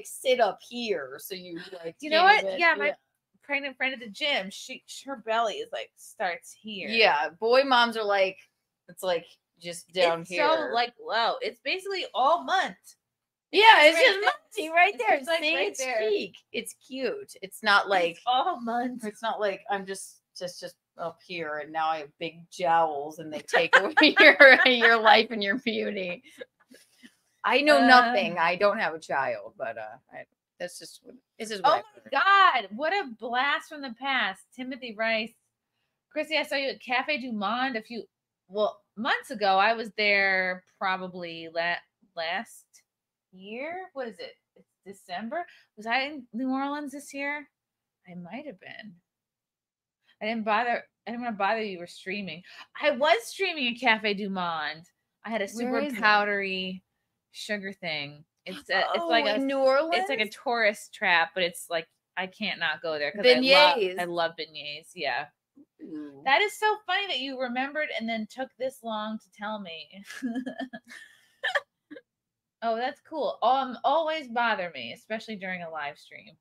sit up here, so you like. You know what? Yeah, my pregnant friend at the gym, her belly is like starts here. Yeah, boy moms are like, it's like just down here. So like low. It's basically all month. Yeah, it's just munty right there. It's like right it's there. cheek. It's cute. It's not like it's all month. It's not like I'm just up here and now I have big jowls and they take away your life and your beauty. I know nothing. I don't have a child, but this is what oh my God, what a blast from the past. Timothy Rice. Chrissy, I saw you at Cafe Du Monde a few months ago. I was there probably last year. What is it? It's December. Was I in New Orleans this year? I might have been. I didn't want to bother you. Were streaming. I was streaming at Cafe Du Monde. I had a super powdery sugar thing. It's like in New Orleans. It's like a tourist trap, but it's like I can't not go there because I love beignets. Yeah. Ooh. That is so funny that you remembered and then took this long to tell me. Oh, that's cool. Always bother me, especially during a live stream.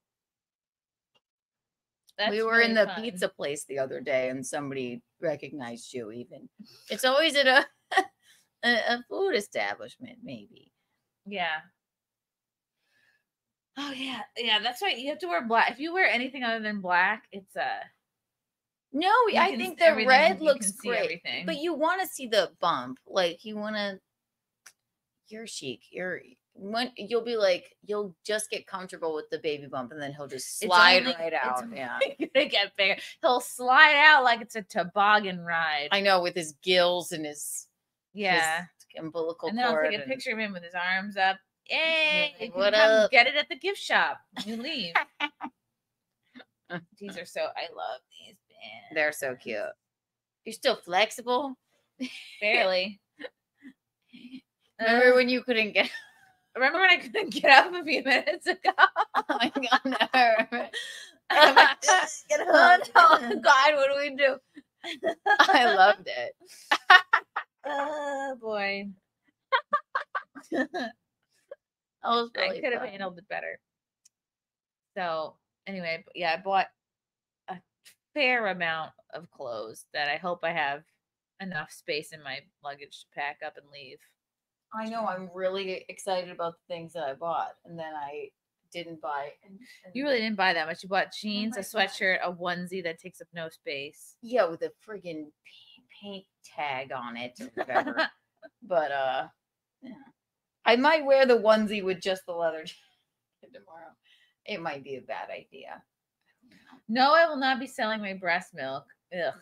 We were in the pizza place the other day and somebody recognized you even. It's always at a food establishment, maybe. Yeah. Oh, yeah. Yeah, that's right. You have to wear black. If you wear anything other than black, it's No, I think the red looks great. But you want to see the bump. Like, you want to... You're chic. You'll be like, you'll just get comfortable with the baby bump and then he'll just slide right out. Yeah. Gonna get bigger. He'll slide out like it's a toboggan ride. I know, with his gills and his umbilical cord. And then I'll take a picture of him with his arms up. Yay! You can come get it at the gift shop when you leave. These are I love these bands. They're so cute. You're still flexible? Barely. Remember when you couldn't get... Remember when I couldn't get up a few minutes ago? Oh my God, never. Get home. Oh God, what do we do? I loved it. Oh boy. I could have handled it better. So anyway, yeah, I bought a fair amount of clothes that I hope I have enough space in my luggage to pack up and leave. I know. I'm really excited about the things that I bought, and then I didn't buy. You really didn't buy that much. You bought jeans, a sweatshirt, a onesie that takes up no space. Yeah, with a friggin' paint tag on it or whatever. But yeah. I might wear the onesie with just the leather jacket tomorrow. It might be a bad idea. No, I will not be selling my breast milk. Ugh.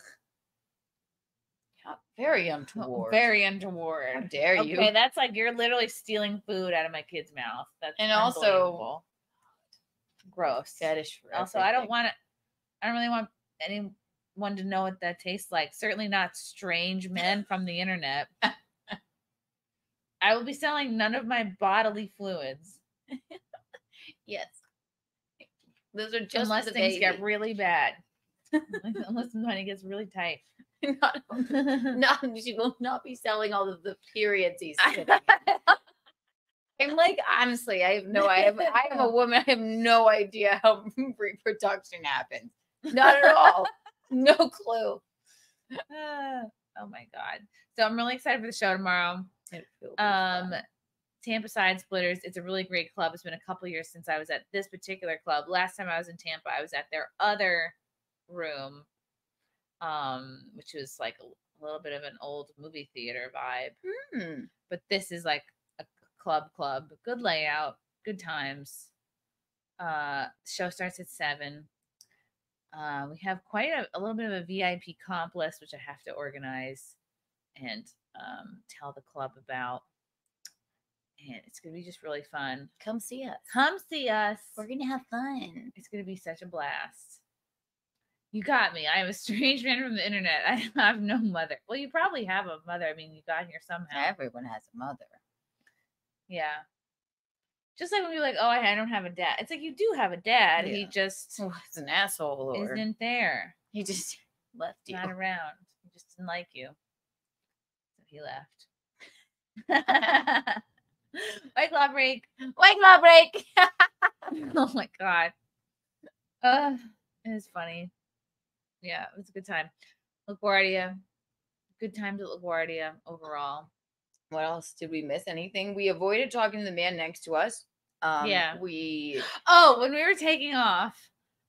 Very untoward. Very untoward. How dare you? Okay, that's like you're literally stealing food out of my kid's mouth. That's also gross. Fetish. Also, I don't really want anyone to know what that tastes like. Certainly not strange men from the internet. I will be selling none of my bodily fluids. Yes. Those are just unless things get really bad. Unless the money gets really tight. She will not be selling all of the periods he's sitting in. I'm like, honestly, I am a woman. I have no idea how reproduction happens. Not at all. No clue. Oh my God. So I'm really excited for the show tomorrow. Tampa Side Splitters. It's a really great club. It's been a couple years since I was at this particular club. Last time I was in Tampa, I was at their other room, which was like a little bit of an old movie theater vibe. But this is like a club. Good layout, good times. Show starts at 7. We have quite a little bit of a VIP comp list, which I have to organize and tell the club about. And it's going to be just really fun. Come see us. Come see us. We're going to have fun. It's going to be such a blast. You got me. I am a strange man from the internet. I have no mother. Well, you probably have a mother. I mean, you got here somehow. Everyone has a mother. Yeah. Just like when you're like, oh, I don't have a dad. It's like you do have a dad. Yeah. He just He's an asshole. Or isn't there. he just left you. Not around. He just didn't like you. So he left. White Claw break. White Claw break. Oh my God. It was funny. Yeah, it was a good time. LaGuardia. Good times at LaGuardia overall. What else? Did we miss anything? We avoided talking to the man next to us. Yeah. We When we were taking off,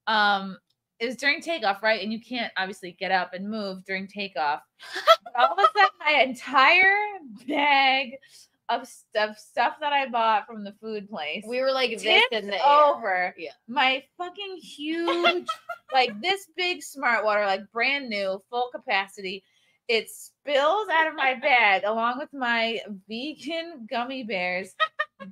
it was during takeoff, right? And you can't obviously get up and move during takeoff. But all of a sudden, my entire bag of stuff that I bought from the food place. We were like this tipped in the over. air. Yeah. My fucking huge, like this big Smart Water, like brand new, full capacity. It spills out of my bag along with my vegan gummy bears.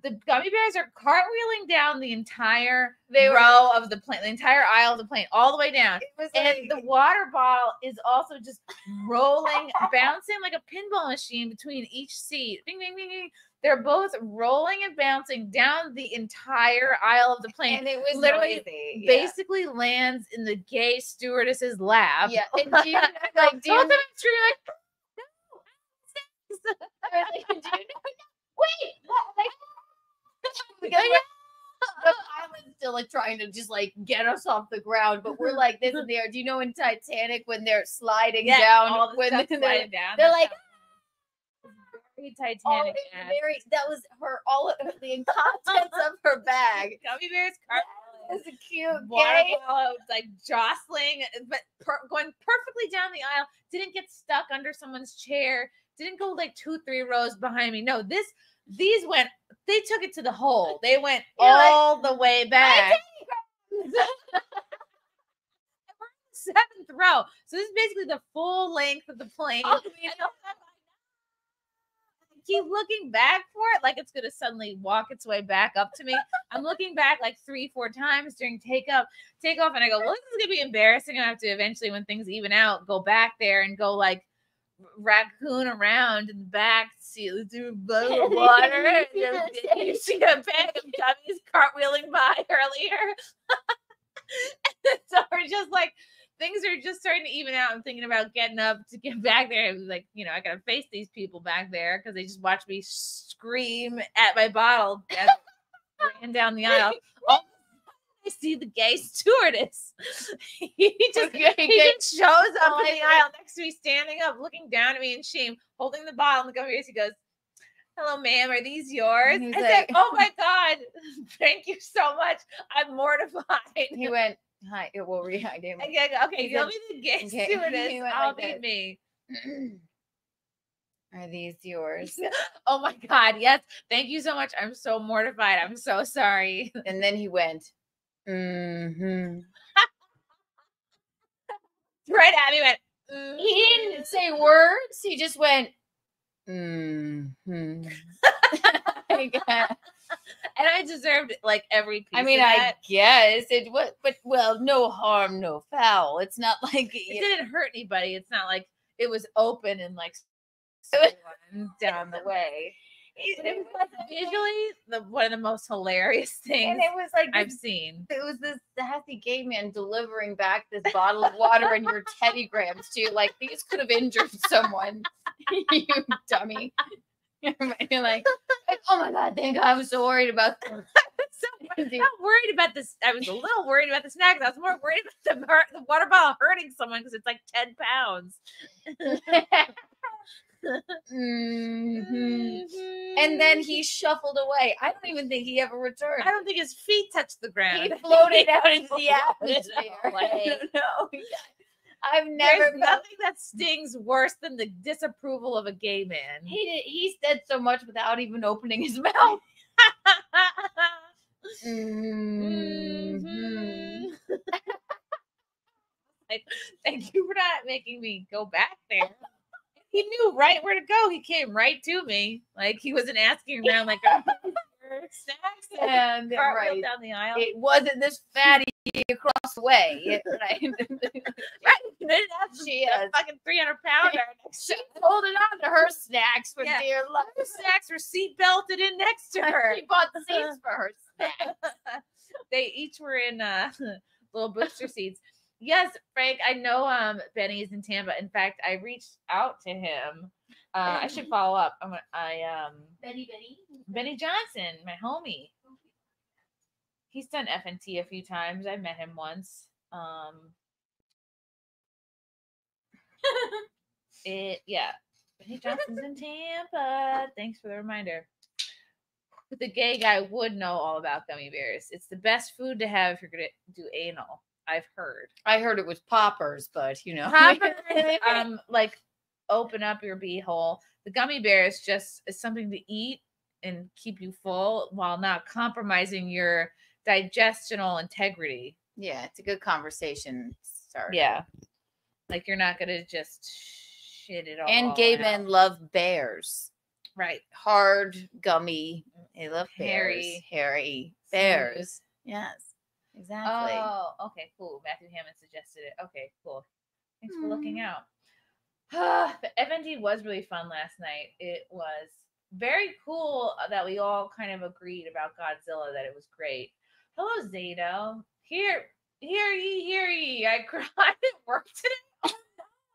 The gummy bears are cartwheeling down the entire row of the plane, the entire aisle of the plane, all the way down. And the water bottle is also just rolling, bouncing like a pinball machine between each seat. Bing, bing, bing, bing. They're both rolling and bouncing down the entire aisle of the plane. And it was literally noisy. basically lands in the gay stewardess's lap. Yeah. And do you know, like, do you, Both of them screaming like, I was like, do you know? Wait, what? Like, the pilot's still like trying to just like get us off the ground, but we're like this in the air. Do you know in Titanic when they're sliding down? all the when stuff they're, sliding down. they're like, very Titanic. that was her, all of the contents of her bag. Gummy bears, That was a cute water gay. bottle, like jostling, but going perfectly down the aisle. Didn't get stuck under someone's chair. Didn't go like 2-3 rows behind me. No, these went. They took it to the hole. They went all the way back. We're in the 7th row, so this is basically the full length of the plane. I keep looking back for it, like it's gonna suddenly walk its way back up to me. I'm looking back like 3-4 times during takeoff, and I go, well, this is gonna be embarrassing. I have to eventually, when things even out, go back there and go like raccoon around in the back seat, do a bottle of water. And you see a bag of gummies cartwheeling by earlier. So we're just like, things are just starting to even out. I'm thinking about getting up to get back there. It was like, I gotta face these people back there because they just watched me scream at my bottle as I ran down the aisle. I see the gay stewardess. He just shows up in the aisle next to me, standing up, looking down at me in shame, holding the bottle and the gummy bears. He goes, "Hello, ma'am. Are these yours?" I said, "Oh my God, thank you so much. I'm mortified." He went, "Hi." What were you? I didn't. Okay, you'll be the gay stewardess. I'll be me. Are these yours? Oh my God, yes. Thank you so much. I'm so mortified. I'm so sorry. And then he went, mm-hmm. Right at me, went, mm-hmm. He didn't say words. He just went, mm-hmm. And I deserved like every piece. I mean, I guess it was, but well, no harm, no foul. It's not like it didn't hurt anybody. It's not like it was open and like down the way. But it was like visually one of the most hilarious things, and it was like I've seen. It was this sassy gay man delivering back this bottle of water and your Teddy Grahams to you. Like, these could have injured someone. You dummy. You're like, oh my God, thank God. I was so worried about I'm not worried about this. I was a little worried about the snacks. I was more worried about the water bottle hurting someone because it's like 10 pounds. And then he shuffled away. I don't even think he ever returned. I don't think his feet touched the ground. He floated out into the atmosphere. I don't know. I've never. There's nothing that stings worse than the disapproval of a gay man. He said so much without even opening his mouth. Like, thank you for not making me go back there. He knew right where to go. He came right to me. Like, he wasn't asking around like snacks And cartwheel down the aisle. It wasn't this fatty across the way. Right. She a fucking 300-pounder. She's holding on to her snacks for dear life. Her snacks were seat belted in next to her. She bought the seats for her snacks. They each were in little booster seats. Yes, Frank, I know Benny is in Tampa. In fact, I reached out to him. I should follow up. Benny Johnson, my homie. He's done FNT a few times. I met him once. Benny Johnson's in Tampa. Thanks for the reminder. But the gay guy would know all about gummy bears. It's the best food to have if you're gonna do anal. I've heard. I heard it was poppers, but you know, poppers. Like open up your beehole. The gummy bears just is something to eat and keep you full while not compromising your digestional integrity. Yeah, it's a good conversation starter. Yeah, like you're not gonna just shit it all. And gay men love bears. Right. Hard, gummy. They love Hairy. Hairy bears. Yes. Exactly. Oh, okay, cool. Matthew Hammond suggested it. Okay, cool. Thanks for looking out. The FND was really fun last night. It was very cool that we all kind of agreed about Godzilla, that it was great. Hello, Zato. Hear ye. I cried at work today.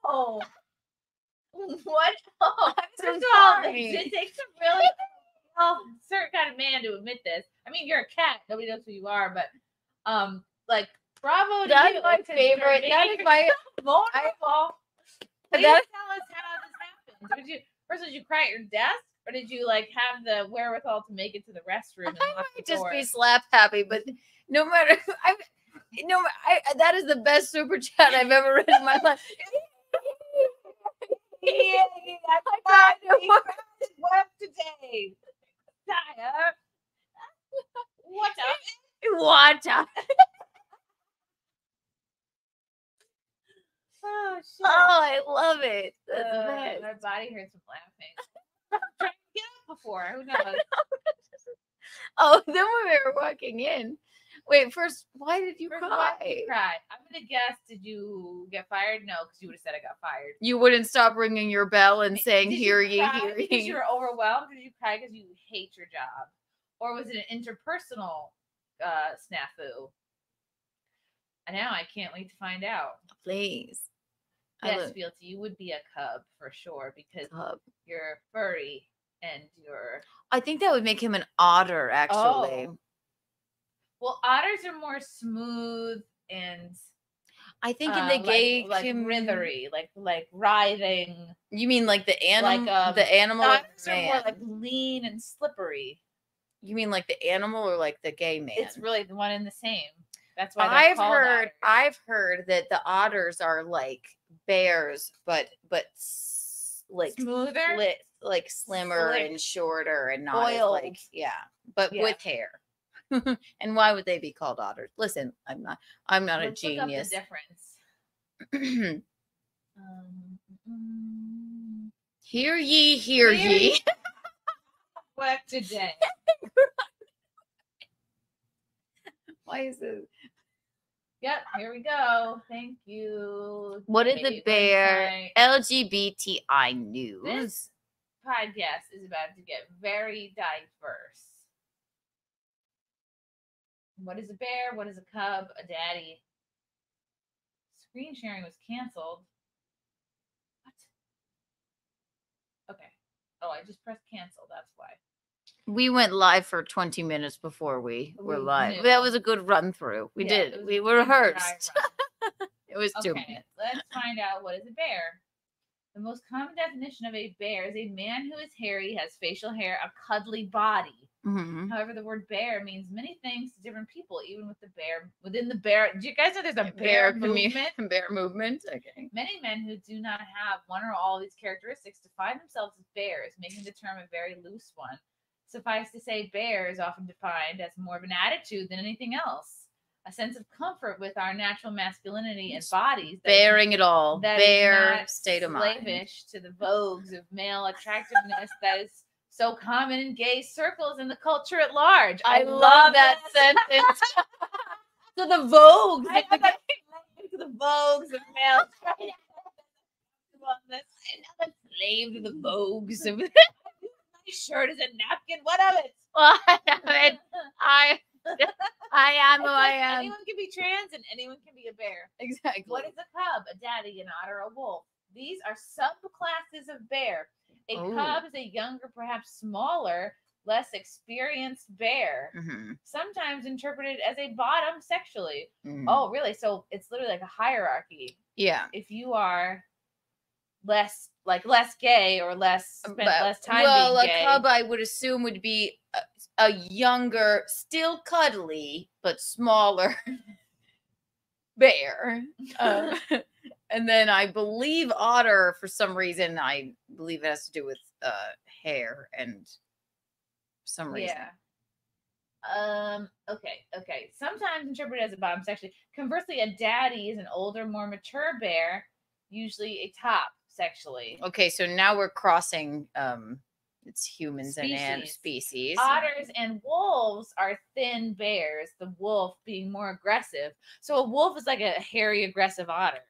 Oh, no. What? Oh, first of all, it takes a really certain kind of man to admit this. I mean, you're a cat. Nobody knows who you are, but like, bravo to That's you. my favorite. That is my vulnerable. Please tell us how this happened. Did you cry at your desk, or did you like have the wherewithal to make it to the restroom? And I might just be slap happy, but no matter, that is the best super chat I've ever read in my life. I cried his web today. What up? Oh shit! Oh, I love it. My body hurts from laughing. I'm trying to get up before. Who knows? Oh, then when we were walking in. Wait, first, why did you cry? Why did you cry? I'm gonna guess. Did you get fired? No, because you would have said I got fired. You wouldn't stop ringing your bell and saying, "Hear ye, hear ye." Because you were overwhelmed. Did you cry because you hate your job, or was it an interpersonal snafu? And now I can't wait to find out. Please. Yes, Fealty, you would be a cub for sure because you're furry and you're. I think that would make him an otter, actually. Oh. Well, otters are more smooth and. I think in the gay like writhery, like writhing. You mean like the animal? Like, the animal. Otters are more like lean and slippery. You mean like the animal or like the gay man? It's really the one and the same. That's why I've heard that the otters are like bears, but like smoother, like slimmer and shorter and not as like with hair. And why would they be called otters? Listen, I'm not a genius. Look up the difference. Hear ye, hear ye. Work today. Why is it? Yep, here we go. Thank you. What is the bear? LGBTI news. This podcast is about to get very diverse. What is a bear? What is a cub? A daddy? Screen sharing was canceled. What? Okay. Oh, I just pressed cancel. That's why. We went live for 20 minutes before we were live. That was a good run through. We did. We rehearsed. It was 2 minutes. Let's find out what is a bear. The most common definition of a bear is a man who is hairy, has facial hair, a cuddly body. Mm-hmm. However, the word bear means many things to different people, even within the bear. Do you guys know there's a bear movement? Bear movement. Okay. Many men who do not have one or all of these characteristics define themselves as bears, making the term a very loose one. Suffice to say, bear is often defined as more of an attitude than anything else. a sense of comfort with our natural masculinity and bodies. Bearing it all. That is Bare not state of mind. slavish to the vogues of male attractiveness that is so common in gay circles and the culture at large. I love that sentence. So the vogues. To the vogues of male attractiveness. I'm not a slave to the vogues of my shirt is a napkin. What of it? Well, I am who I am. Anyone can be trans and anyone can be a bear. Exactly. What is a cub? A daddy, an otter, a wolf. These are subclasses of bear. A cub is a younger, perhaps smaller, less experienced bear, sometimes interpreted as a bottom sexually. Oh, really? So it's literally like a hierarchy. Yeah. If you are less gay or less less time well, being gay. A cub I would assume would be a younger, still cuddly but smaller bear. And then I believe otter, for some reason, I believe it has to do with hair and for some reason. Yeah. Okay. Sometimes interpreted as a bottom sexually. Conversely, a daddy is an older, more mature bear, usually a top sexually. Okay, so now we're crossing it's humans and species. Otters and wolves are thin bears, the wolf being more aggressive. So a wolf is like a hairy, aggressive otter.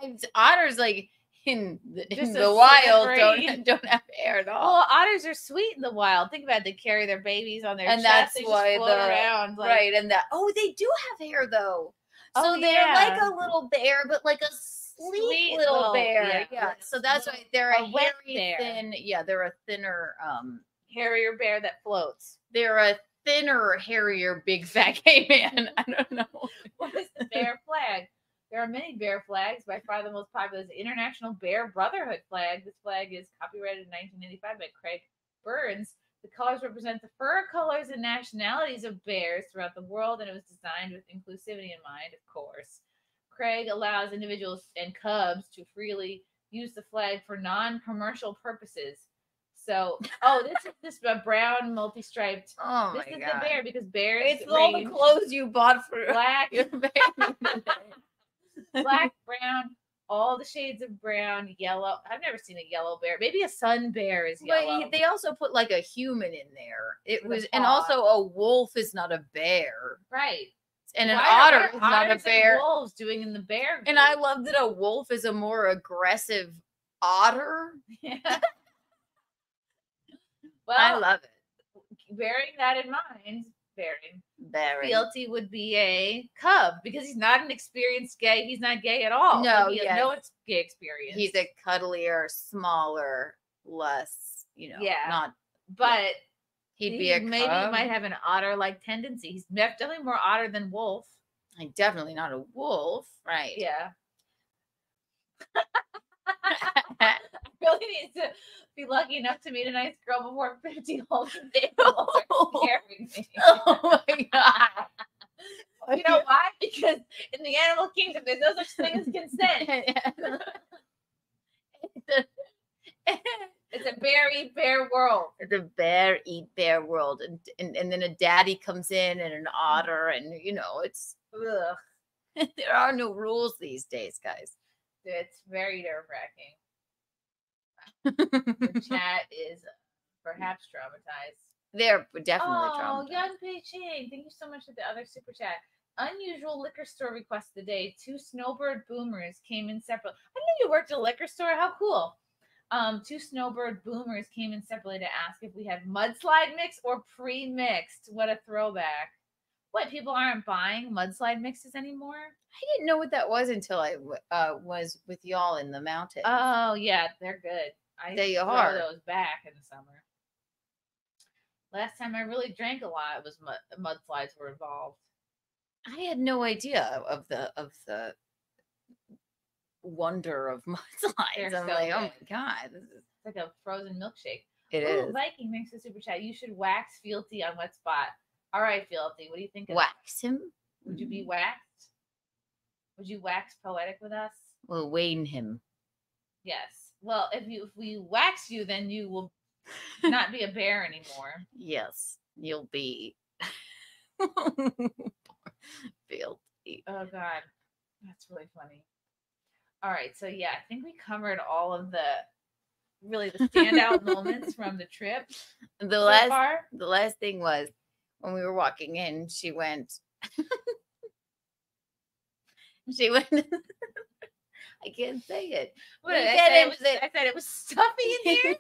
And otters, like in the wild, don't have hair at all. Well, otters are sweet in the wild. Think about it. They carry their babies on their chest. That's they why just float around. Like, right. And they do have hair though. So they're like a little bear, but like a sleek little bear. Yeah. So that's why they're a hairy, thin. Yeah, they're a thinner, hairier bear that floats. They're a thinner, hairier, big fat gay man. I don't know. What is the bear flag? There are many bear flags. By far the most popular is the International Bear Brotherhood flag. This flag is copyrighted in 1985 by Craig Burns. The colors represent the fur colors and nationalities of bears throughout the world, and it was designed with inclusivity in mind, of course. Craig allows individuals and cubs to freely use the flag for non-commercial purposes. So, this is a brown multi-striped. Oh this my is God. the bear because bears. It's all the clothes you bought for black, your baby. black, brown, all the shades of brown, yellow. I've never seen a yellow bear. Maybe a sun bear is yellow. But they also put like a human in there. It was, and also a wolf is not a bear, right? And an otter is not a bear. And wolves doing in the bear group? And I love that a wolf is a more aggressive otter. Yeah. Well, I love it. Bearing that in mind, Fealty would be a cub because he's not an experienced gay. He's not gay at all. No, he has no gay experience. He's a cuddlier, smaller, less, not. But he'd be a cub. Maybe he might have an otter-like tendency. He's definitely more otter than wolf. Definitely not a wolf, right? Yeah. I really need to be lucky enough to meet a nice girl before 50 holes and animals are scaring me. Oh my God. You know why? Because in the animal kingdom, there's no such thing as consent. It's a bear eat bear world. It's a bear eat bear world. And then a daddy comes in and an otter, and it's there are no rules these days, guys. It's very nerve-wracking. The chat is perhaps traumatized. They're definitely traumatized. Oh, Young Pei Ching, thank you so much for the other super chat. Unusual liquor store request of the day. 2 snowbird boomers came in separately. I knew you worked at a liquor store. How cool. 2 snowbird boomers came in separately to ask if we had mudslide mix or pre-mixed. What a throwback. What, people aren't buying mudslide mixes anymore? I didn't know what that was until I was with y'all in the mountains. Oh, yeah, they're good. They throw are. those back in the summer. Last time I really drank a lot, it was mudslides were involved. I had no idea of the wonder of mudslides. I'm like, oh my God, this is like a frozen milkshake. It is. Viking makes a super chat. You should wax Fealty on wet spot. All right, Fealty, what do you think of wax him? Would you be waxed? Would you wax poetic with us? We'll wane him. Yes. Well, if we wax you, then you will not be a bear anymore. Yes, you'll be Filthy. Oh God, that's really funny. All right, so yeah, I think we covered all of the standout moments from the trip. The last thing was when we were walking in, she went. I can't say it. What did I say? I said it was stuffy in here.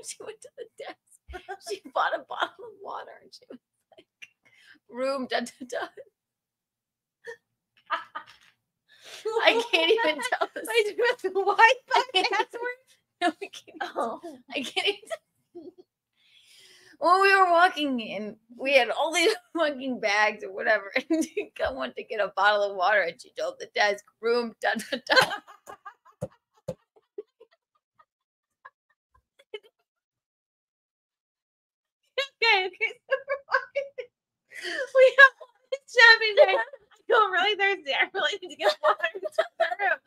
She went to the desk. She bought a bottle of water and she was like, room, da, da, da. I can't even tell this. The Wi-Fi password? No, I can't. I can't even. When we were walking in, we had all these fucking bags or whatever, and she went to get a bottle of water, and she told the desk, room, da, da, da. Okay. So we have this shopping bag. I feel really thirsty. I really need to get water to the room.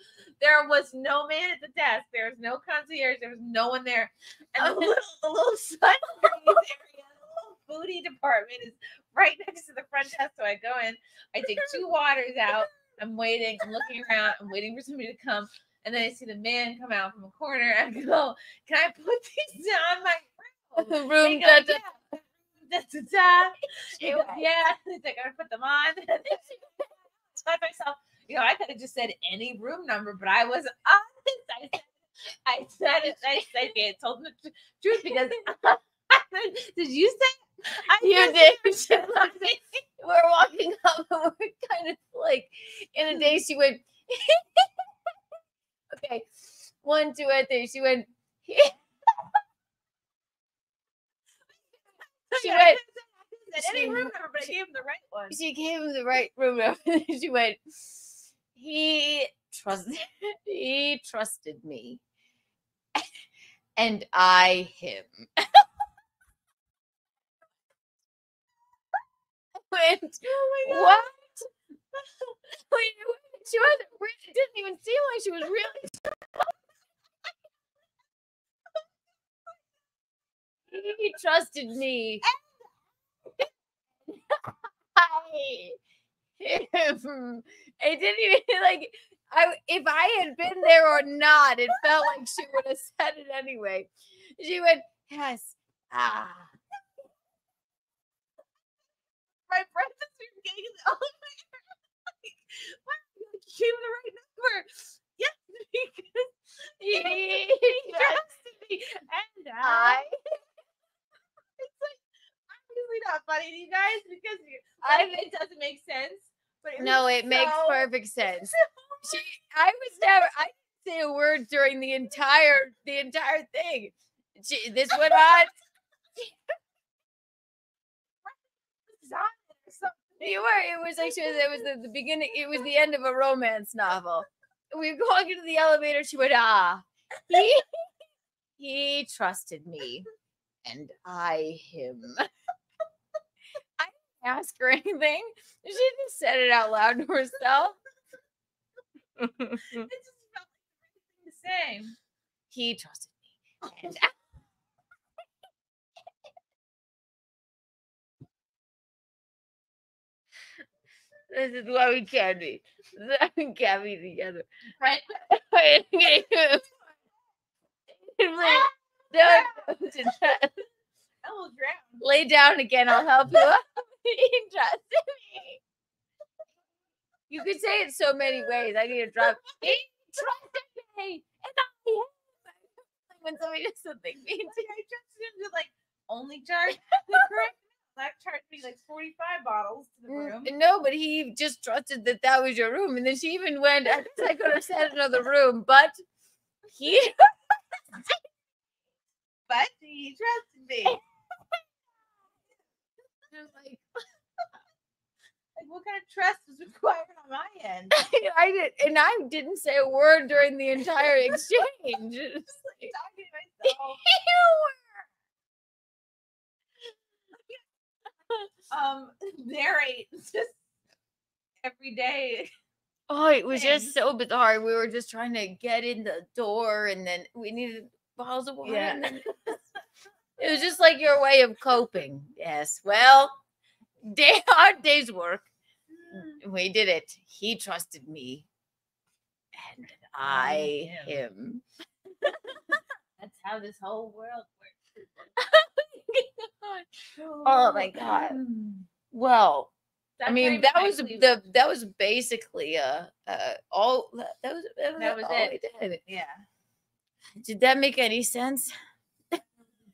There was no man at the desk. There was no concierge. There was no one there. And the little sunscreen area, the little foodie department is right next to the front desk. So I go in. I take 2 waters out. I'm waiting. I'm looking around. I'm waiting for somebody to come. And then I see the man come out from a corner. I go, can I put these on my Room, go, da, da. yeah. Yeah, he's like, I put them on. I thought myself, I could have just said any room number, but I was honest. I told him the truth because did you say? You did. We're walking up and we're kind of like in a day. She went, okay, 1, 2, 3. She went. Any room number, but I gave him the right one. She gave him the right room number. She went, he trusted me. And I him. Went, oh my God. What? She didn't even seem like she was really. He trusted me. It didn't even like if I had been there or not, it felt like she would have said it anyway. She went, yes. My breath is getting in the elevator. Why gave him the right number? Yes, because he trusted me. And I it's like obviously not funny to you guys because it doesn't make sense. But it makes perfect sense. I didn't say a word during the entire thing. This went on. It was the beginning. It was the end of a romance novel. We were going into the elevator. She went, he trusted me, and I him. I didn't ask her anything. She just said it out loud to herself. It just felt like the same. He trusted me. And this is why we can't be. We can't be together. Right? I will drown. Lay down again. I'll help you up. He trusted me. You could say it so many ways. I need a drop. He trusted me. And I am. When somebody does something mean to me, I trusted him to only charge the correct. That charged me 45 bottles to the room. No, but he just trusted that was your room. And then she even went, I could have said another room, but he trusted me. I was like, what kind of trust is required on my end? I didn't say a word during the entire exchange. Just talking to myself. Narrate just every day. Oh, it was just so bizarre. We were just trying to get in the door, and then we needed bottles of water. Yeah. And then It was just like your way of coping. Yes. Well, hard day's work. We did it. He trusted me. And I him. That's how this whole world works. Oh my God. Well, I mean, that was basically all that was That was all it. we did. Yeah. Did that make any sense?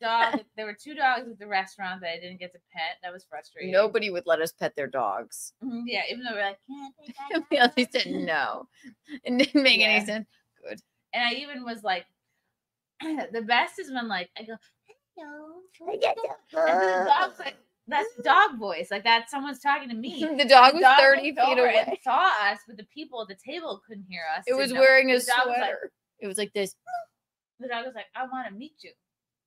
Dog. There were 2 dogs at the restaurant that I didn't get to pet. That was frustrating. Nobody would let us pet their dogs. Yeah, even though we're like, can't take that. We only said no. It didn't make any Yeah. sense. Good. And I even was like, the best is when like I go, hello. And then the dog's like, that's dog voice. Like that someone's talking to me. The dog was dog 30 looked feet over away. and saw us, but the people at the table couldn't hear us. It was didn't know. wearing a The dog was like- sweater. It was like this. The dog was like, I want to meet you.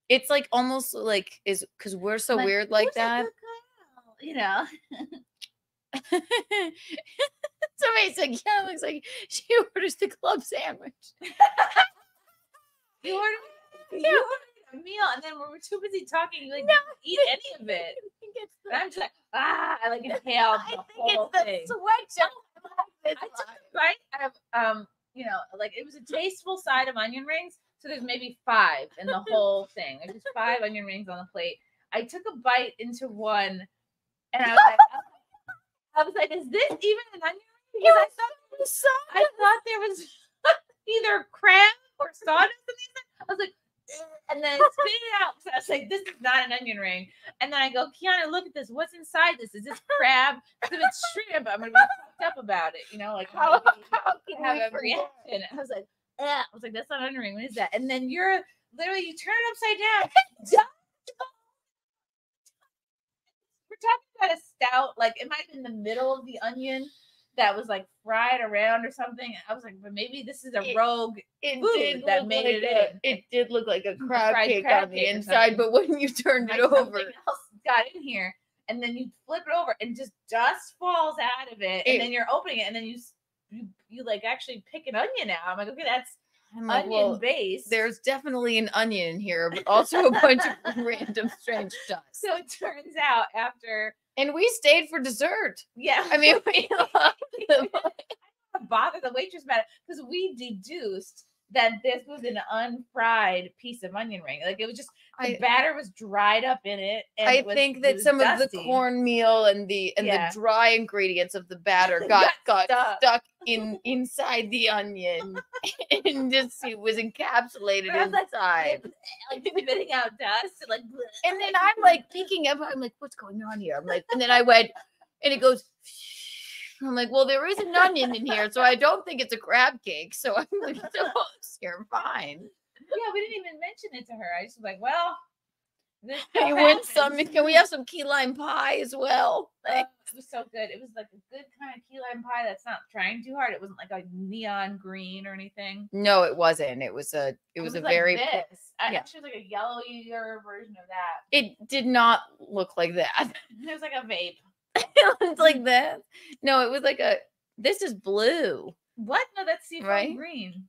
It's like almost like is because we're so weird like "Who's that. good girl?" You know. Somebody said, yeah, it looks like she orders the club sandwich. You ordered a meal, and then when we're too busy talking, you like No. don't eat any of it. And I'm just like, I like inhaled the whole thing. sweatshirt. I took a bite of you know, like it was a tasteful side of onion rings. So there's maybe 5 in the whole thing. There's just 5 onion rings on the plate. I took a bite into one, and I was like, is this even an onion ring? Because I thought there was either crab or sawdust in these. I was like, and then I spit it out. So I was like, this is not an onion ring. And then I go, Keanu, look at this. What's inside this? Is this crab? Because if it's shrimp, I'm gonna be fucked up about it. You know, like How can have a reaction. I was like, I was like, that's not an onion ring. What is that? And then you're literally you turn it upside down. We're talking about a stout, like it might be in the middle of the onion that was like fried around or something. I was like, but maybe this is a rogue food that made it in. It did look like a crab fried cake crab on the cake or inside, something. but when you turned it Like over, something else got in here, and then you flip it over, and just dust falls out of it, and then you're opening it, and then you like actually pick an onion out. I'm like, okay, that's I'm like, onion well, based. there's definitely an onion in here, but also a bunch of random strange dust. So it turns out after, And we stayed for dessert. yeah, I mean, we loved the bother the waitress about it because we deduced that this was an unfried piece of onion ring. Like it was just the batter was dried up in it. And I it was, think it that was some dusty. of the cornmeal and the dry ingredients of the batter got stuck inside the onion and just it was encapsulated But I was like, inside. like spitting out dust, and like. And then I'm like peeking up. I'm like, what's going on here? I'm like, and then I went, and it goes. I'm like, well, there is an onion in here, so I don't think it's a crab cake. So I'm like, you're fine. Yeah, we didn't even mention it to her. I just was like, well, this You want some? Can we have some key lime pie as well? It was so good. It was like a good kind of key lime pie that's not trying too hard. It wasn't like a neon green or anything. No, it wasn't. It was a like very this. yeah. Actually, like a yellowier version of that. It did not look like that. It was like a vape. It was like that. No, it was like a. This is blue. What? No, that's seafoam Right? green.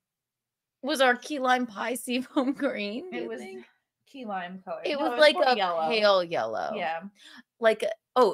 Was our key lime pie seafoam green? do It you was think? key lime color. It No, was like more a yellow. pale yellow. Yeah, Like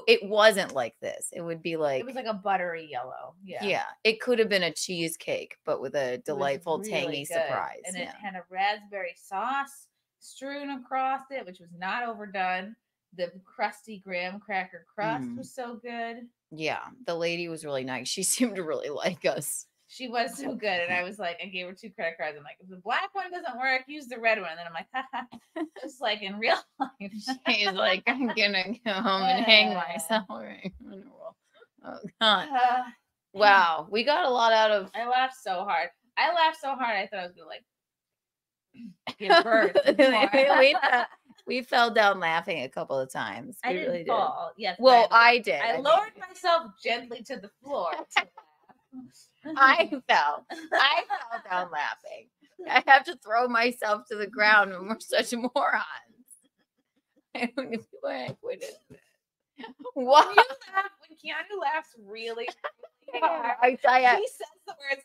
it wasn't like this. It would be like it was like a buttery yellow. Yeah, yeah. It could have been a cheesecake, but with a It was delightful, really tangy good. surprise. And yeah. it had a raspberry sauce strewn across it, which was not overdone. The crusty graham cracker crust was so good. Yeah, the lady was really nice. She seemed to really like us. She was so good. And I was like, I gave her 2 credit cards. I'm like, if the black one doesn't work, use the red one. And then I'm like, haha. Just like in real life. She's like, I'm gonna go home and hang myself. Oh God. Wow. We got a lot out of I laughed so hard. I thought I was gonna like give birth. we fell down laughing a couple of times. I We didn't really did. fall. Yes. Well, but I did. I lowered myself gently to the floor. to laugh. I fell down laughing. I have to throw myself to the ground when we're such morons. I don't know why I quit it. What? When Keanu laughs really, really hard, I he says the words.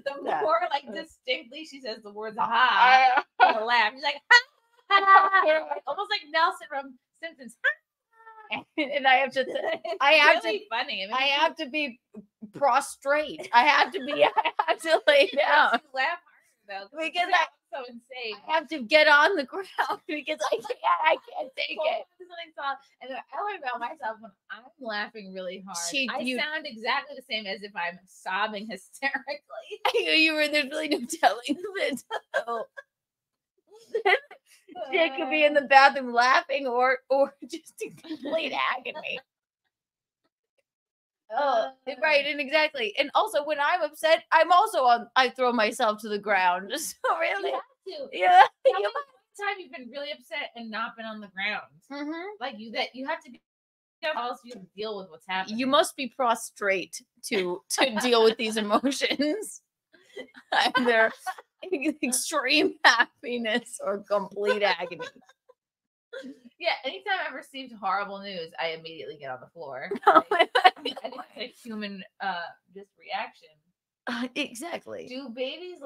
The more like distinctly she says the words "ha" in a laugh. She's like, Almost like Nelson from Simpsons. And I have to, Really funny. I have to be prostrate. I have to lay down You laugh harder though, because it's so insane. I have to get on the ground because I can't take it. And then I learned about myself when I'm laughing really hard. I You- sound exactly the same as if I'm sobbing hysterically. There's really no telling it. Jake could be in the bathroom laughing or just in complete agony. Right, and exactly. And also when I'm upset, I throw myself to the ground. So really, You have to. yeah. How many time you've been really upset and not been on the ground? Like you have to be else you have to deal with what's happening. You must be prostrate to deal with these emotions. Either extreme happiness or complete agony. Yeah, anytime I've received horrible news, I immediately get on the floor. I think it's a human just reaction. Exactly. How do babies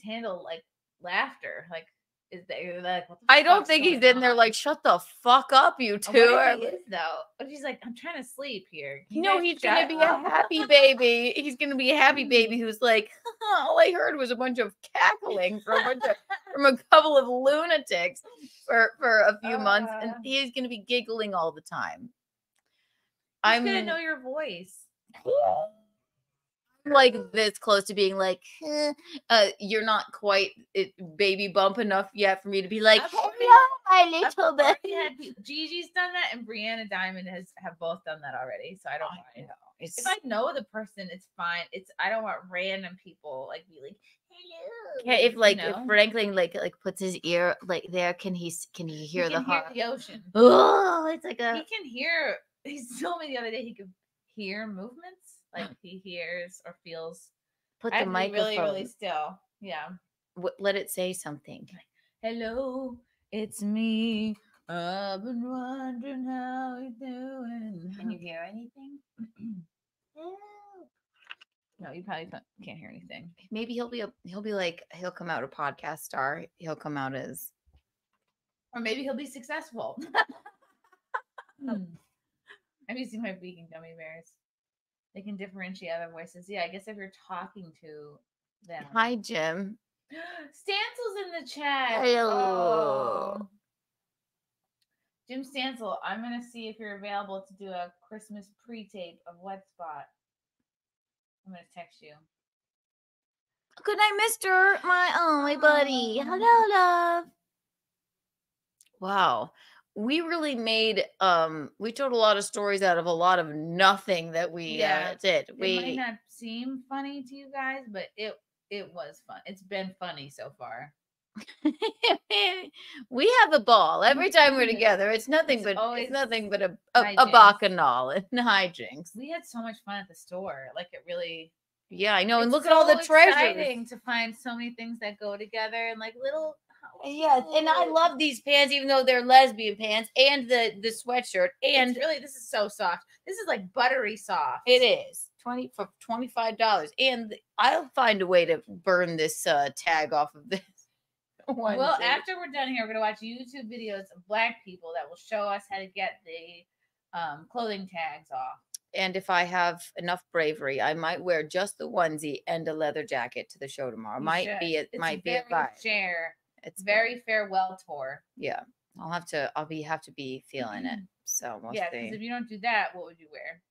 handle like laughter? Like is they like what the I don't fuck's think he's going in there on? like, shut the fuck up, you two. What if he is though? But he's like, I'm trying to sleep here. Can you No, guys he's gonna shut be a up?" happy baby. He's gonna be a happy baby who's like, all I heard was a bunch of cackling from a couple of lunatics for a few months, and he's gonna be giggling all the time. I'm gonna know your voice. Like this close to being like, you're not quite baby bump enough yet for me to be like, hello, my little baby. Gigi's done that, and Brianna Diamond have both done that already. So I don't mind. If I know the person, it's fine. I don't want random people like be like, hello. Yeah, if Franklin like puts his ear like there, can he hear the heart? The ocean. Oh, it's like He can hear. He told me the other day he could hear movements. Like he hears or feels. Put I the have to be microphone. really, really still. Yeah. Let it say something. Hello, it's me. I've been wondering how you're doing. Can you hear anything? No, you probably can't hear anything. Maybe he'll come out a podcast star. He'll come out as, or maybe he'll be successful. Have you seen my vegan gummy bears? They can differentiate other voices. Yeah, I guess if you're talking to them. Hi, Jim. Stansel's in the chat. Hello. Oh. Jim Stansel, I'm gonna see if you're available to do a Christmas pre-tape of Wet Spot. I'm gonna text you. Good night, Mister. My buddy. Hello, love. Wow. We really made we told a lot of stories out of a lot of nothing that we did. It might not seem funny to you guys, but it was fun. It's been funny so far. We have a ball every time we're together. It's nothing but a bacchanal and hijinks. We had so much fun at the store. Like it really. Yeah, I know. And look at all the treasures. Exciting to find so many things that go together and like little. Yes, and I love these pants, even though they're lesbian pants, and the sweatshirt. And this is so soft. This is like buttery soft. It is for $25, and I'll find a way to burn this tag off of this. Well, after we're done here, we're gonna watch YouTube videos of Black people that will show us how to get the clothing tags off. And if I have enough bravery, I might wear just the onesie and a leather jacket to the show tomorrow. It might be a vibe. It's very farewell tour. Yeah, I'll have to be feeling it. So we'll see. Because if you don't do that, what would you wear?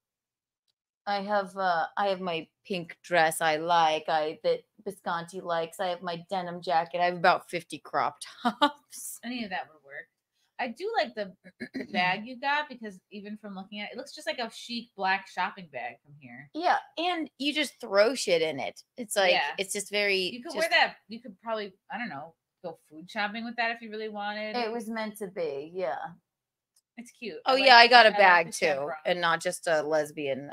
I have my pink dress I like. That Visconti likes. I have my denim jacket. I have about 50 crop tops. Any of that would work. I do like the bag you got because even from looking at it, it looks just like a chic black shopping bag from here. Yeah, and you just throw shit in it. It's like it's just very. You could wear that. You could probably go food shopping with that if you really wanted. It was meant to be. Yeah, it's cute. Oh yeah, I got a bag too, and not just a lesbian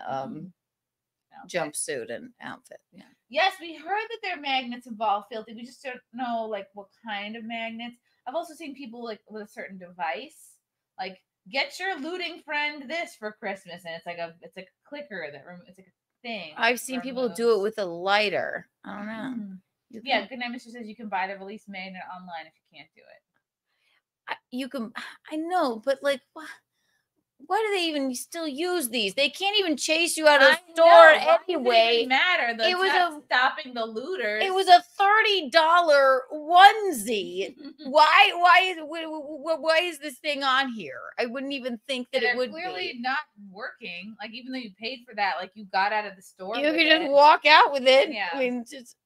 jumpsuit and outfit. Yeah. Yes, we heard that their magnets involve filthy. We just don't know like what kind of magnets. I've also seen people like with a certain device, like get your looting friend this for Christmas, and it's like a clicker that it's like a thing. I've seen people do it with a lighter. I don't know. Yeah, Good Night Mister says you can buy the release magnet online if you can't do it. You can. I know, but like, why do they even still use these? They can't even chase you out of the store anyway. It matter. It was stopping the looters. It was a $30 onesie. Why is this thing on here? I wouldn't even think that it would clearly be. not working. Like, even though you paid for that, like, you got out of the store. You could just walk out with it. Yeah. I mean, just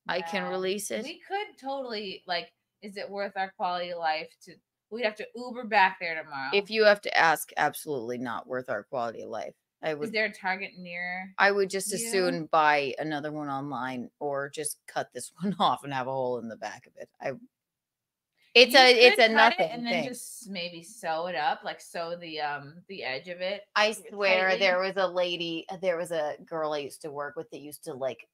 I can release it. We could totally, like, is it worth our quality of life to? We'd have to Uber back there tomorrow. If you have to ask, absolutely not worth our quality of life. Is there a Target near? I would just as soon buy another one online or just cut this one off and have a hole in the back of it. It's a nothing and thing. then just maybe sew it up, like sew the edge of it. I swear there was a girl I used to work with that used to like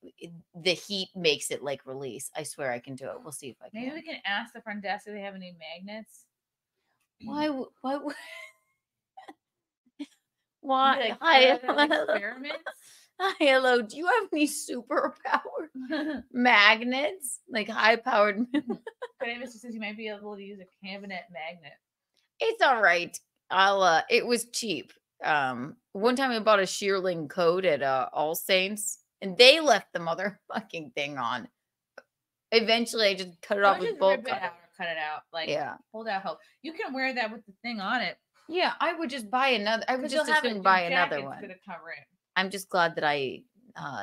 the heat makes it like release. I swear I can do it. We'll see if I can. Maybe we can ask the front desk if they have any magnets. Why? Like, experiments? Hi, hello. Do you have any superpower magnets? Like high-powered? But says you might be able to use a cabinet magnet. It's all right. It was cheap. One time I bought a shearling coat at All Saints, and they left the motherfucking thing on. Eventually, I just cut it off with bolt cutter. Cut it out. Like, yeah. Hold out hope. You can wear that with the thing on it. Yeah, I would just buy another. I would just as soon buy another one. Gonna cover it. I'm just glad that I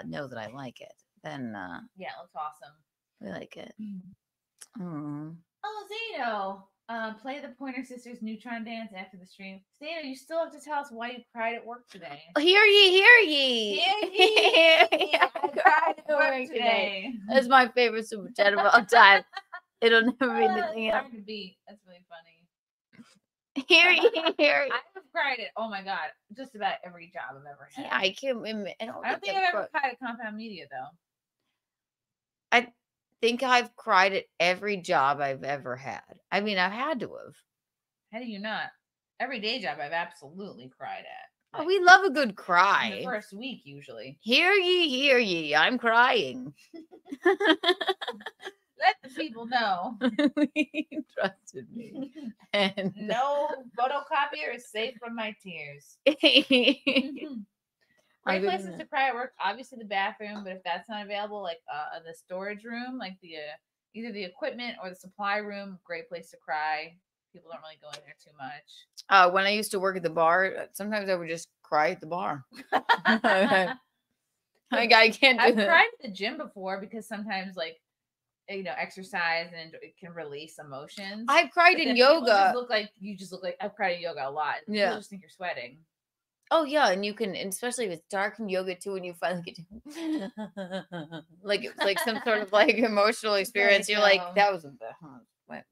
know that I like it. Then yeah, it looks awesome. We like it. Oh, Zeno. Play the Pointer Sisters Neutron Dance after the stream. Zeno, you still have to tell us why you cried at work today. Hear ye, hear ye. I cried at work today. That's my favorite super chat of all time. It'll never be anything else. Hard to beat. That's really funny. Hear ye, hear ye. I have cried at, oh my God, just about every job I've ever had. Yeah, I can't. I don't think I've ever cried at Compound Media, though. I think I've cried at every job I've ever had. I mean, I've had to have. How do you not? Every day job I've absolutely cried at. Like, we love a good cry. In the first week, usually. Hear ye, I'm crying. Let the people know. He trusted me. And no photocopier is safe from my tears. Great places to cry at work. Obviously the bathroom, but if that's not available, like the storage room, like the either the equipment or the supply room, great place to cry. People don't really go in there too much. When I used to work at the bar, sometimes I would just cry at the bar. Like I can't do I've that. cried at the gym before because sometimes exercise and it can release emotions. I've cried in yoga. You just look like I've cried in yoga a lot. Yeah. People just think you're sweating. Oh yeah, and you can, especially if it's dark in yoga too, when you finally get to like it's like some sort of like emotional experience. You're like, that was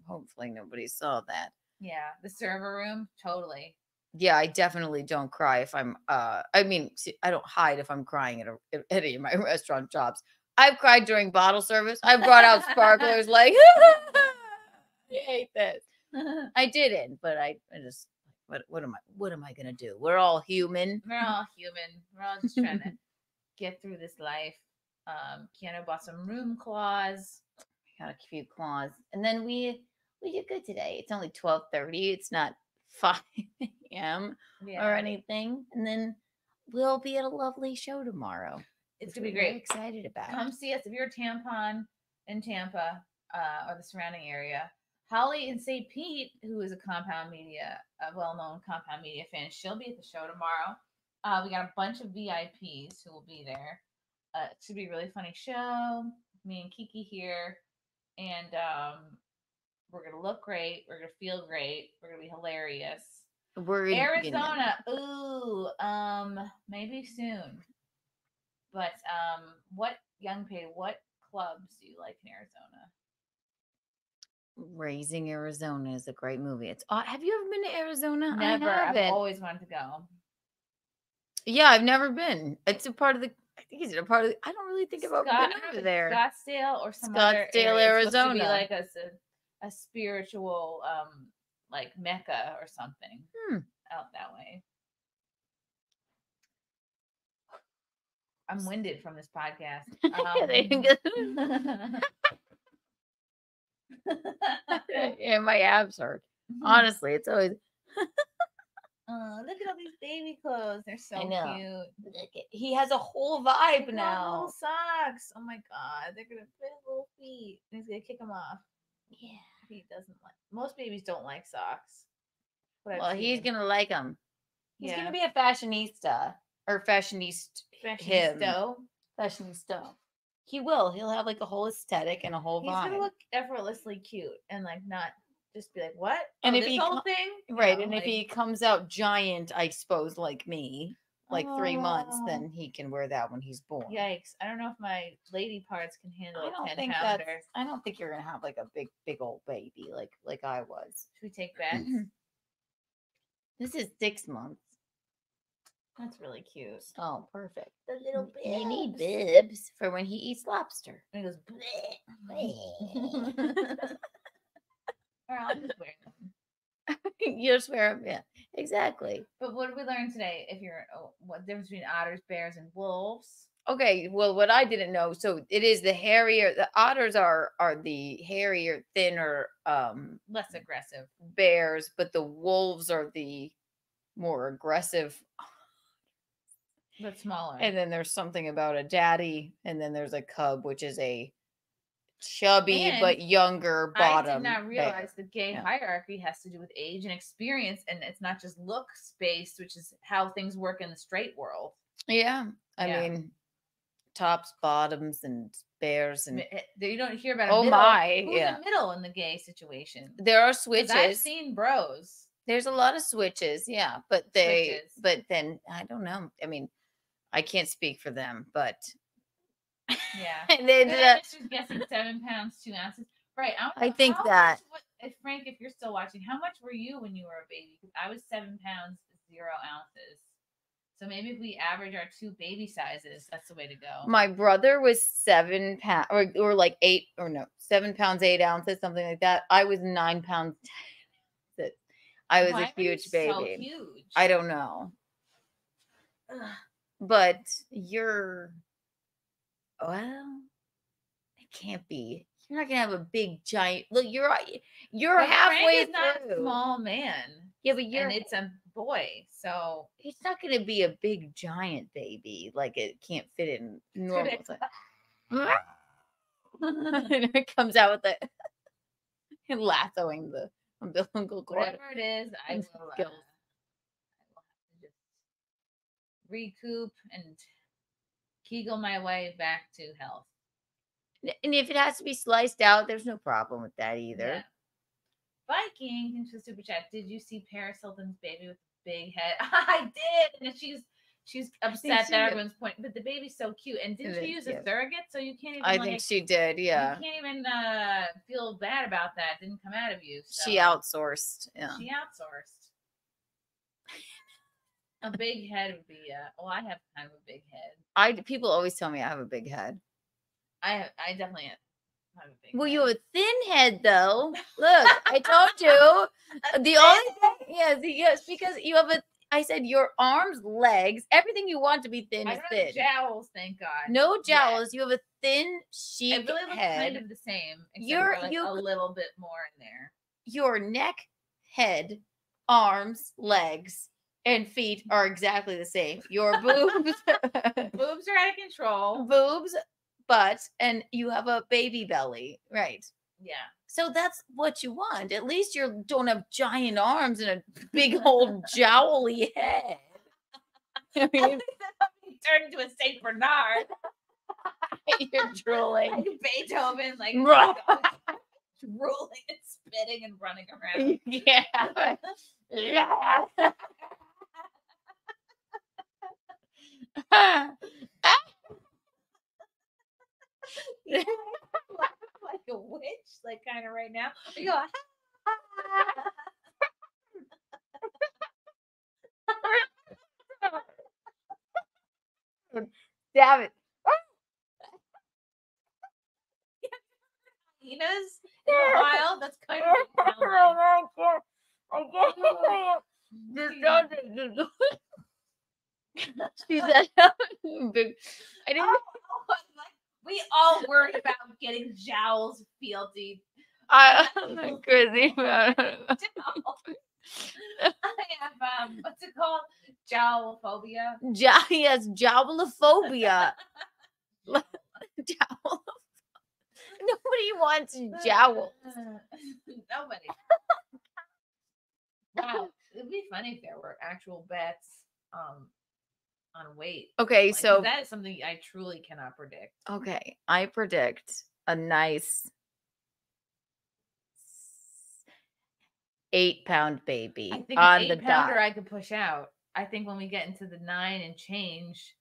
hopefully nobody saw that. Yeah, the server room, totally. Yeah, I definitely don't cry if I'm. I mean, I don't hide if I'm crying at any of my restaurant jobs. I've cried during bottle service. I brought out sparklers like, I hate this. I didn't, but I just, what am I gonna do? We're all human. We're all just trying to get through this life. Keanu bought some room claws. Got a few claws, and then we did good today. It's only 12:30. It's not 5 a.m. or anything, and then we'll be at a lovely show tomorrow. It's gonna be great. Very excited about. Come see us if you're Tampon in Tampa or the surrounding area. Holly in St. Pete, who is a well-known Compound Media fan, she'll be at the show tomorrow. We got a bunch of VIPs who will be there. It should be a really funny show. Me and Kiki here, and we're gonna look great. We're gonna feel great. We're gonna be hilarious. We're in Arizona. Ooh, maybe soon. But what clubs do you like in Arizona? Raising Arizona is a great movie. It's have you ever been to Arizona? Never. I haven't. I've always wanted to go. Yeah, I've never been. It's a part of the. I think it's a part of. I don't really think about been over there. Scottsdale or some other area. Arizona. To be like a spiritual like Mecca or something out that way. I'm winded from this podcast. Yeah, my abs hurt. Honestly, it's always. Oh, look at all these baby clothes. They're so know. cute. He has a whole vibe Look at all the now. little socks. Oh my god, they're gonna fit his little feet. And he's gonna kick them off. Yeah. He doesn't like. Most babies don't like socks. What I've Well, he's seen. gonna like them. He's Yeah. gonna be a fashionista or fashionista. Him. Fashionista. Fashionista. He will. He'll have like a whole aesthetic and a whole He's vibe. gonna look effortlessly cute and like not just be like, what? And Oh, if this he whole thing, You Right, know, and like, if he comes out giant, I suppose, like me, like 3 months, Oh. then he can wear that when he's born. yikes, I don't know if my lady parts can handle I a don't 10 think pounder. I don't think you're gonna have like a big old baby like I was. Should we take bets? This is 6 months. That's really cute. Oh, perfect. The little You need bibs. bibs for when he eats lobster. And he goes, or I'll just wear them. You just wear them, yeah, exactly. But what did we learn today? If you're, what difference between otters, bears, and wolves? Okay, well, what I didn't know, so it is the hairier. The otters are the hairier, thinner Less aggressive. bears, but the wolves are the more aggressive. But smaller. And then there's something about a daddy, and then there's a cub, which is a chubby And but younger bottom. I did not bear. realize the gay Yeah. hierarchy has to do with age and experience, and it's not just looks based, which is how things work in the straight world. Yeah, I Yeah. mean, tops, bottoms, and bears, and You don't hear about. Oh middle. my, Who's yeah. a middle in the gay situation? there are 'Cause switches. I've seen bros. There's a lot of switches, yeah, but Switches. but then I don't know. I mean, I can't speak for them, but Yeah. and then I'm just guessing 7 pounds 2 ounces. Right. I think that- Frank, if you're still watching, how much were you when you were a baby? Because I was 7 pounds 0 ounces. So maybe if we average our 2 baby sizes, that's the way to go. my brother was 7 pounds or like 8 or no 7 pounds 8 ounces, something like that. I was 9 pounds 10 ounces. I was Why a were you huge so baby. huge? I don't know, Ugh. but you're well. It can't be. You're not gonna have a big giant. Look, you're But halfway Frank is not a through. small man. Yeah, but you're. And it's a boy, so It's not going to be a big giant baby. Like it can't fit in normal. it- size. And it comes out with the lassoing the umbilical cord. whatever it is, I will, It's I will skills. have to just recoup and kegel my way back to health. And if it has to be sliced out, there's no problem with that either. Yeah. Viking into the super chat. Did you see Paris Hilton's baby with a big head? I did, and she's upset she that did. everyone's pointing. But the baby's so cute, and didn't It she is use a cute. surrogate? So you can't even. I like, think she did. Yeah. You can't even feel bad about that. It didn't come out of you. So. She outsourced. Yeah. She outsourced. A big head would be. Well, I have kind of a big head. People always tell me I have a big head. I definitely have a big. Well, head. you have a thin head, though. Look, I told you. The only thing, yes, because you have I said your arms, legs, everything you want to be thin I is don't thin. have jowls, thank God. No Yeah. jowls. You have a thin, chic It really looks head. kind of the same. Except You're- for like you- a little bit more in there. Your neck, head, arms, legs, and feet are exactly the same. Your boobs, Boobs are out of control. boobs, butt, and you have a baby belly, right? Yeah. So that's what you want. At least you don't have giant arms and a big old jowly head. I mean, Turn into a Saint Bernard. you're drooling. Like Beethoven, like Right. drooling and spitting and running around. Yeah. Yeah. Like a witch, like kind of right now. You go, Damn it. hyenas in the wild. That's kind of what it sounds like. I can't. Just don't. She said, big. I didn't. We all worry about getting jowls fealty. I'm not crazy about it. I have what's it called? Jowlophobia. Yes, jowlophobia. Jowl. Nobody wants jowls. Nobody. Wow, it'd be funny if there were actual bets on weight. Okay, Like, so that is something I truly cannot predict. okay, I predict a nice 8-pound baby I think on an the 8-pounder dot. I could push out. I think when we get into the 9 and change,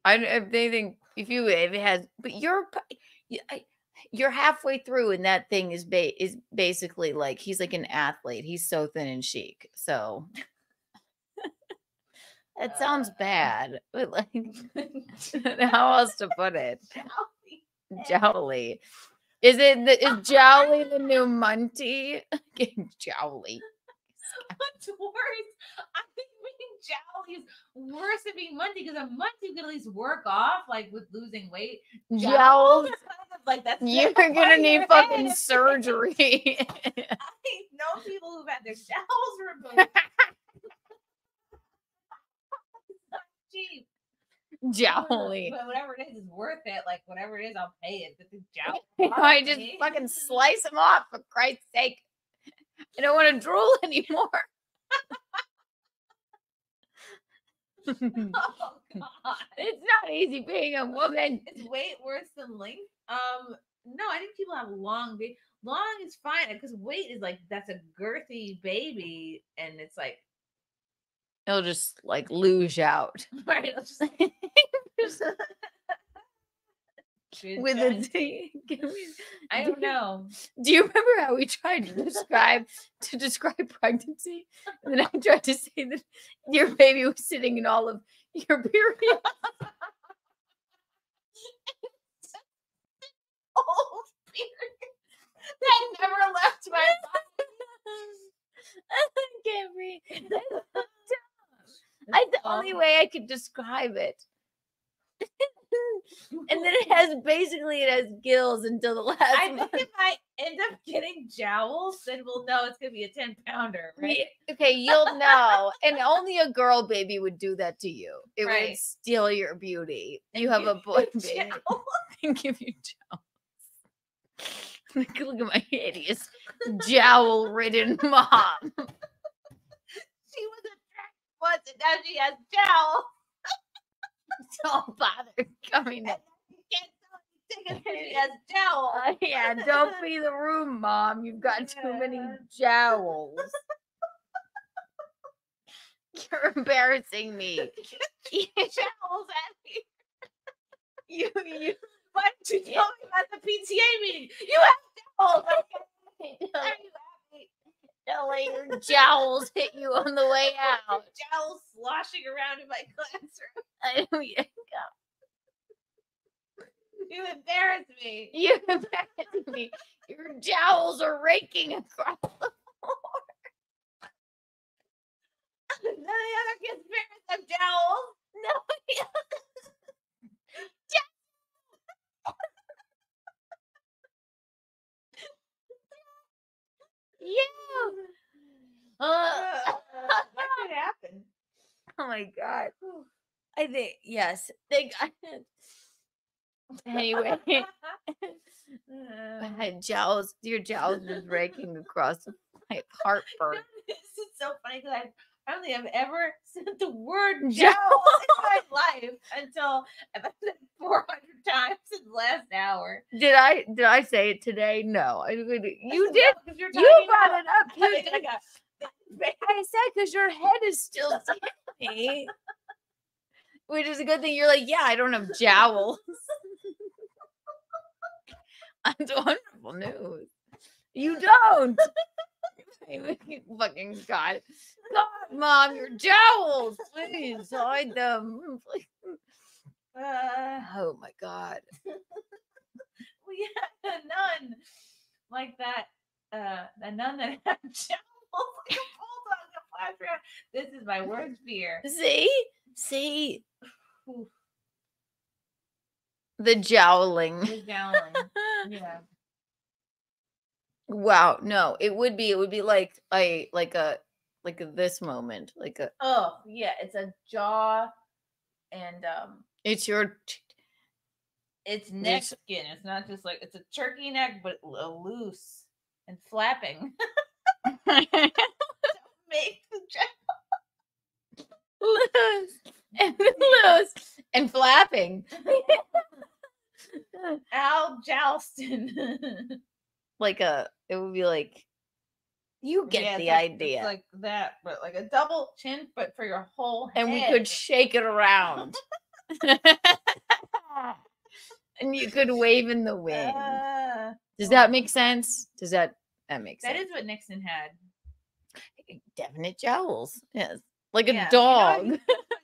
They think if it has, but you're halfway through, and that thing is basically like he's like an athlete. He's so thin and chic. So that sounds bad, but like, how else to put it? Jowly. Is Jowly the new Munty? Jowly. what's worse? I think being jowly is worse than being munty because a munty you can at least work off, like with losing weight. Jowls. Are kind of like that's You're gonna need fucking surgery. I know people who've had their jowls removed. It's not cheap. Jowly. But whatever it is worth it. Like whatever it is, I'll pay it. But the jowl, I just fucking slice them off for Christ's sake. I don't want to drool anymore. Oh God. It's not easy being a woman. Is weight worse than length? No, I think people have long. Long is fine because weight is like that's a girthy baby, and it's like It'll just like luge out. right. It'll just With a I don't know. Do you remember how we tried to describe pregnancy? And then I tried to say that your baby was sitting in all of your period. Oh, that never left my body. I can't breathe. The only way I could describe it. And then it has gills until the last I month. think if I end up getting jowls, then we'll know it's gonna be a 10-pounder, right? Okay, you'll know. And only a girl baby would do that to you. It would Right. steal your beauty. You have a boy baby and give you jowls. Look at my hideous jowl-ridden mom. She was attractive once, and now she has jowls. Don't bother coming in. Can't take it because she has jowls. Yeah, don't be the room, Mom. You've got too many jowls. You're embarrassing me. Jowls at me. You. Why didn't you tell me about the PTA meeting? You have jowls. Don't let your jowls hit you on the way out. Jowls sloshing around in my classroom. You embarrass me. You embarrass me. Your jowls are raking across the floor. None of the other kids' parents have jowls. No. Yeah. That could happen. Oh my God. I think, yes. Thank God. Anyway. My jowls, your jowls is raking across my heartburn. This is so funny because I don't think I've ever said the word jowl in my life until I've said it 400 times in the last hour. Did I say it today? No. You did. You You brought it up. You I did. I said because your head is still me. Which is a good thing. You're like, yeah, I don't have jowls. That's wonderful news. You don't. Fucking God. God, Mom, your jowls. Please hide them. Oh my God. We had a nun like that. A nun that had jowls like a bulldog that flies around. This is my worst fear. See? See the jowling. The jowling. Yeah. Wow, no, it would be like this moment, like a Oh yeah, it's a jaw, and it's your it's neck skin. It's not just like it's a turkey neck, but loose and flapping. Make the loose and flapping. Al Jolston. It would be like you get the it's idea. It's like that, but like a double chin, but for your whole head. And we could shake it around. And you could wave in the wind. Does that make sense? That makes sense? That is what Nixon had. Definite jowls. Yes. Like a You know, dog.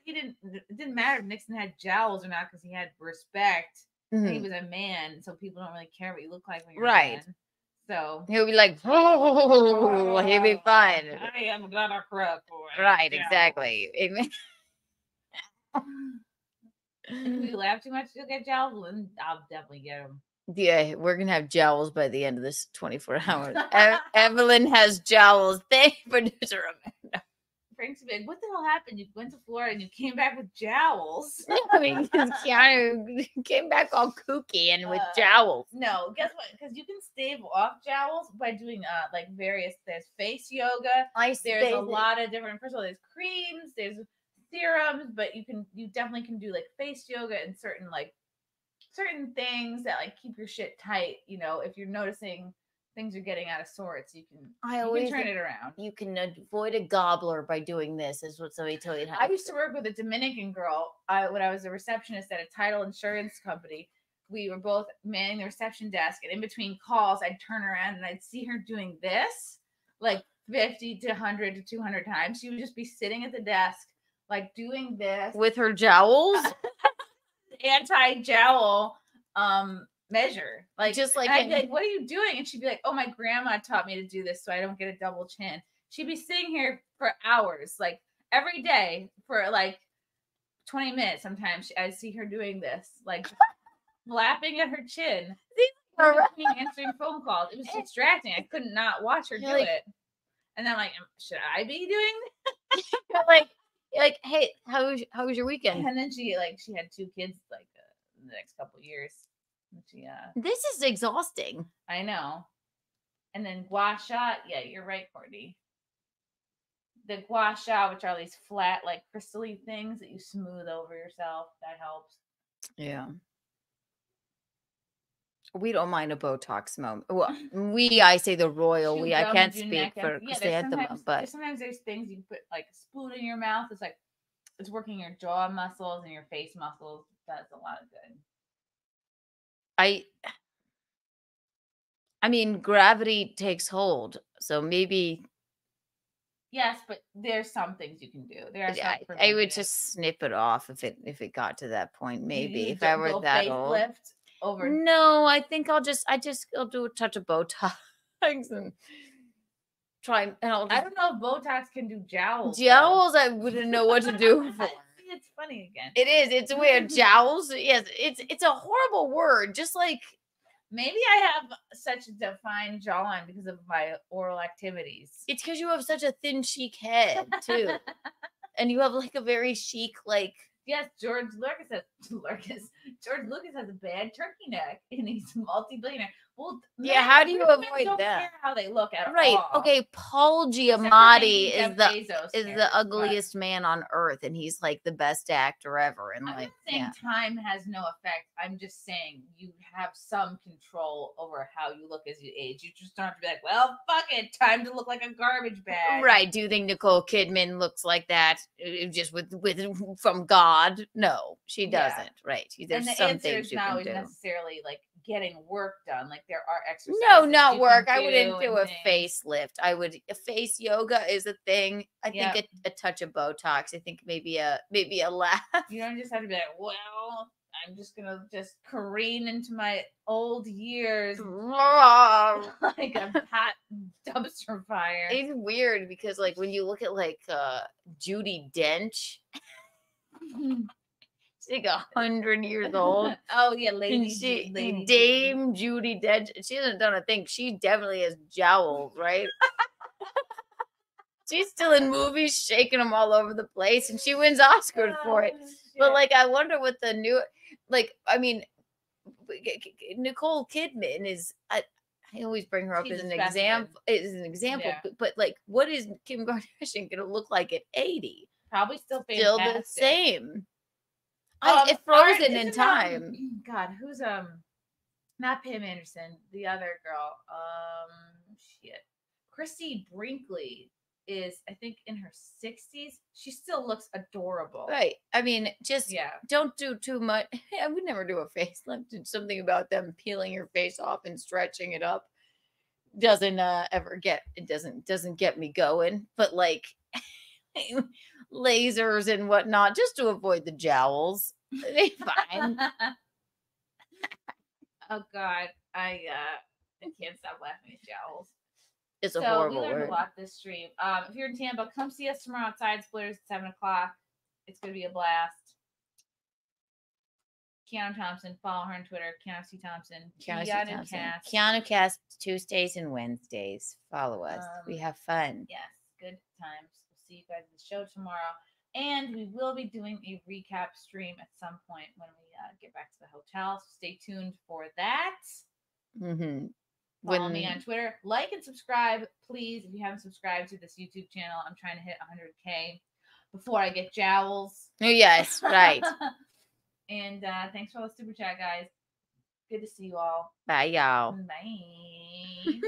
it didn't matter if Nixon had jowls or not because he had respect. Mhm. He was a man, so people don't really care what you look like when you're Right. a man. So He'll be like, oh, he'll be fine. I am gonna cry for it. Right, Yeah. exactly. If we laugh too much, you'll get jowls, and I'll definitely get them. Yeah, we're gonna have jowls by the end of this 24 hours. Evelyn has jowls. Thank you, producer Amanda. Frank's big. What the hell happened? You went to Florida and you came back with jowls. I mean, because Keanu came back all kooky and with jowls. No, guess what? Because you can stave off jowls by doing like various. There's face yoga. There's a lot of different. First of all, there's creams. There's serums, but you definitely can do like face yoga and certain things that like keep your shit tight. You know, if you're noticing things are getting out of sorts, you can turn it around. You can avoid a gobbler by doing this, is what somebody told you. I used to work with a Dominican girl when I was a receptionist at a title insurance company. We were both manning the reception desk, and in between calls, I'd turn around and I'd see her doing this like 50 to 100 to 200 times. She would just be sitting at the desk, like doing this with her jowls. Anti-jowl measure, like just like I'd be like, what are you doing? And she'd be like, oh, my grandma taught me to do this so I don't get a double chin. She'd be sitting here for hours, like every day for like 20 minutes. Sometimes I'd see her doing this, like flapping at her chin, answering phone calls. It was distracting. I couldn't not watch her do it. And then I'm like, should I be doing this? You're like, hey, how was your weekend? And then she had 2 kids like in the next couple of years. This is exhausting. I know. And then gua sha, yeah, you're right, Courtney. The gua sha, which are these flat, like crystally things that you smooth over yourself, that helps. Yeah. We don't mind a Botox moment. Well, I say the royal. I can't speak for Chrysanthemum, but sometimes there's things you put like a spoon in your mouth. It's like it's working your jaw muscles and your face muscles. That's a lot of good. I mean, gravity takes hold, so maybe. Yes, but there's some things you can do. I would just snip it off if it got to that point. Maybe if I were that old. Over. No, I think I'll do a touch of Botox and try. And I don't know if Botox can do jowls. Jowls, I wouldn't know what to do for. It's funny again. It is. It's weird. Jowls. Yes, it's a horrible word. Just like maybe I have such a defined jawline because of my oral activities. It's because you have such a thin, chic head too, and you have like a very chic like. Yes, George Lucas has a bad turkey neck, and he's a multi-billionaire. Well, yeah, how do you avoid don't that? Care how they look at right? all. Okay, Paul Giamatti is the ugliest man on earth, and he's like the best actor ever. And I'm not saying time has no effect. I'm just saying you have some control over how you look as you age. You just don't have to be like, well, fuck it, time to look like a garbage bag. Right? Do you think Nicole Kidman looks like that just with from God? No, she doesn't. Yeah. Right? There's some things you can do. Necessarily like getting work done. Like there are exercises. No, not work. I wouldn't do a facelift. A face yoga is a thing. I think a touch of Botox. I think maybe a laugh. You don't just have to be like, well, I'm just gonna careen into my old years like a hot dumpster fire. It's weird because like when you look at like Judi Dench. She's like 100 years old. Oh yeah, And Lady Dame Judi Dench. She hasn't done a thing. She definitely has jowls, right? She's still in movies, shaking them all over the place, and she wins Oscars for it. But like, I wonder what the new, like, I mean, Nicole Kidman is. I always bring her up as an example. Yeah. But like, what is Kim Kardashian gonna look like at 80? Probably still Still fantastic. the same. It all right, frozen in isn't, time. God, who's not Pam Anderson, the other girl. Shit. Chrissy Brinkley is, I think, in her 60s. She still looks adorable. Right. I mean, just Yeah. don't do too much. I would never do a facelift. It's something about them peeling your face off and stretching it up doesn't ever get it doesn't get me going. But like lasers and whatnot, just to avoid the jowls. They fine. Oh God, I can't stop laughing at jowls. It's a horrible we learned word. a lot this stream. If you're in Tampa, come see us tomorrow outside Splitters at 7:00. It's gonna be a blast. Keanu Thompson, follow her on Twitter. Keanu C. Thompson. Keanu Cast. Keanu Cast Tuesdays and Wednesdays. Follow us. We have fun. Yes, good times. We'll see you guys at the show tomorrow. And we will be doing a recap stream at some point when we get back to the hotel. So stay tuned for that. Mm-hmm. Follow me on Twitter. Like and subscribe, please. If you haven't subscribed to this YouTube channel, I'm trying to hit 100K before I get jowls. Oh, yes, right. And thanks for all the super chat, guys. Good to see you all. Bye, y'all. Bye.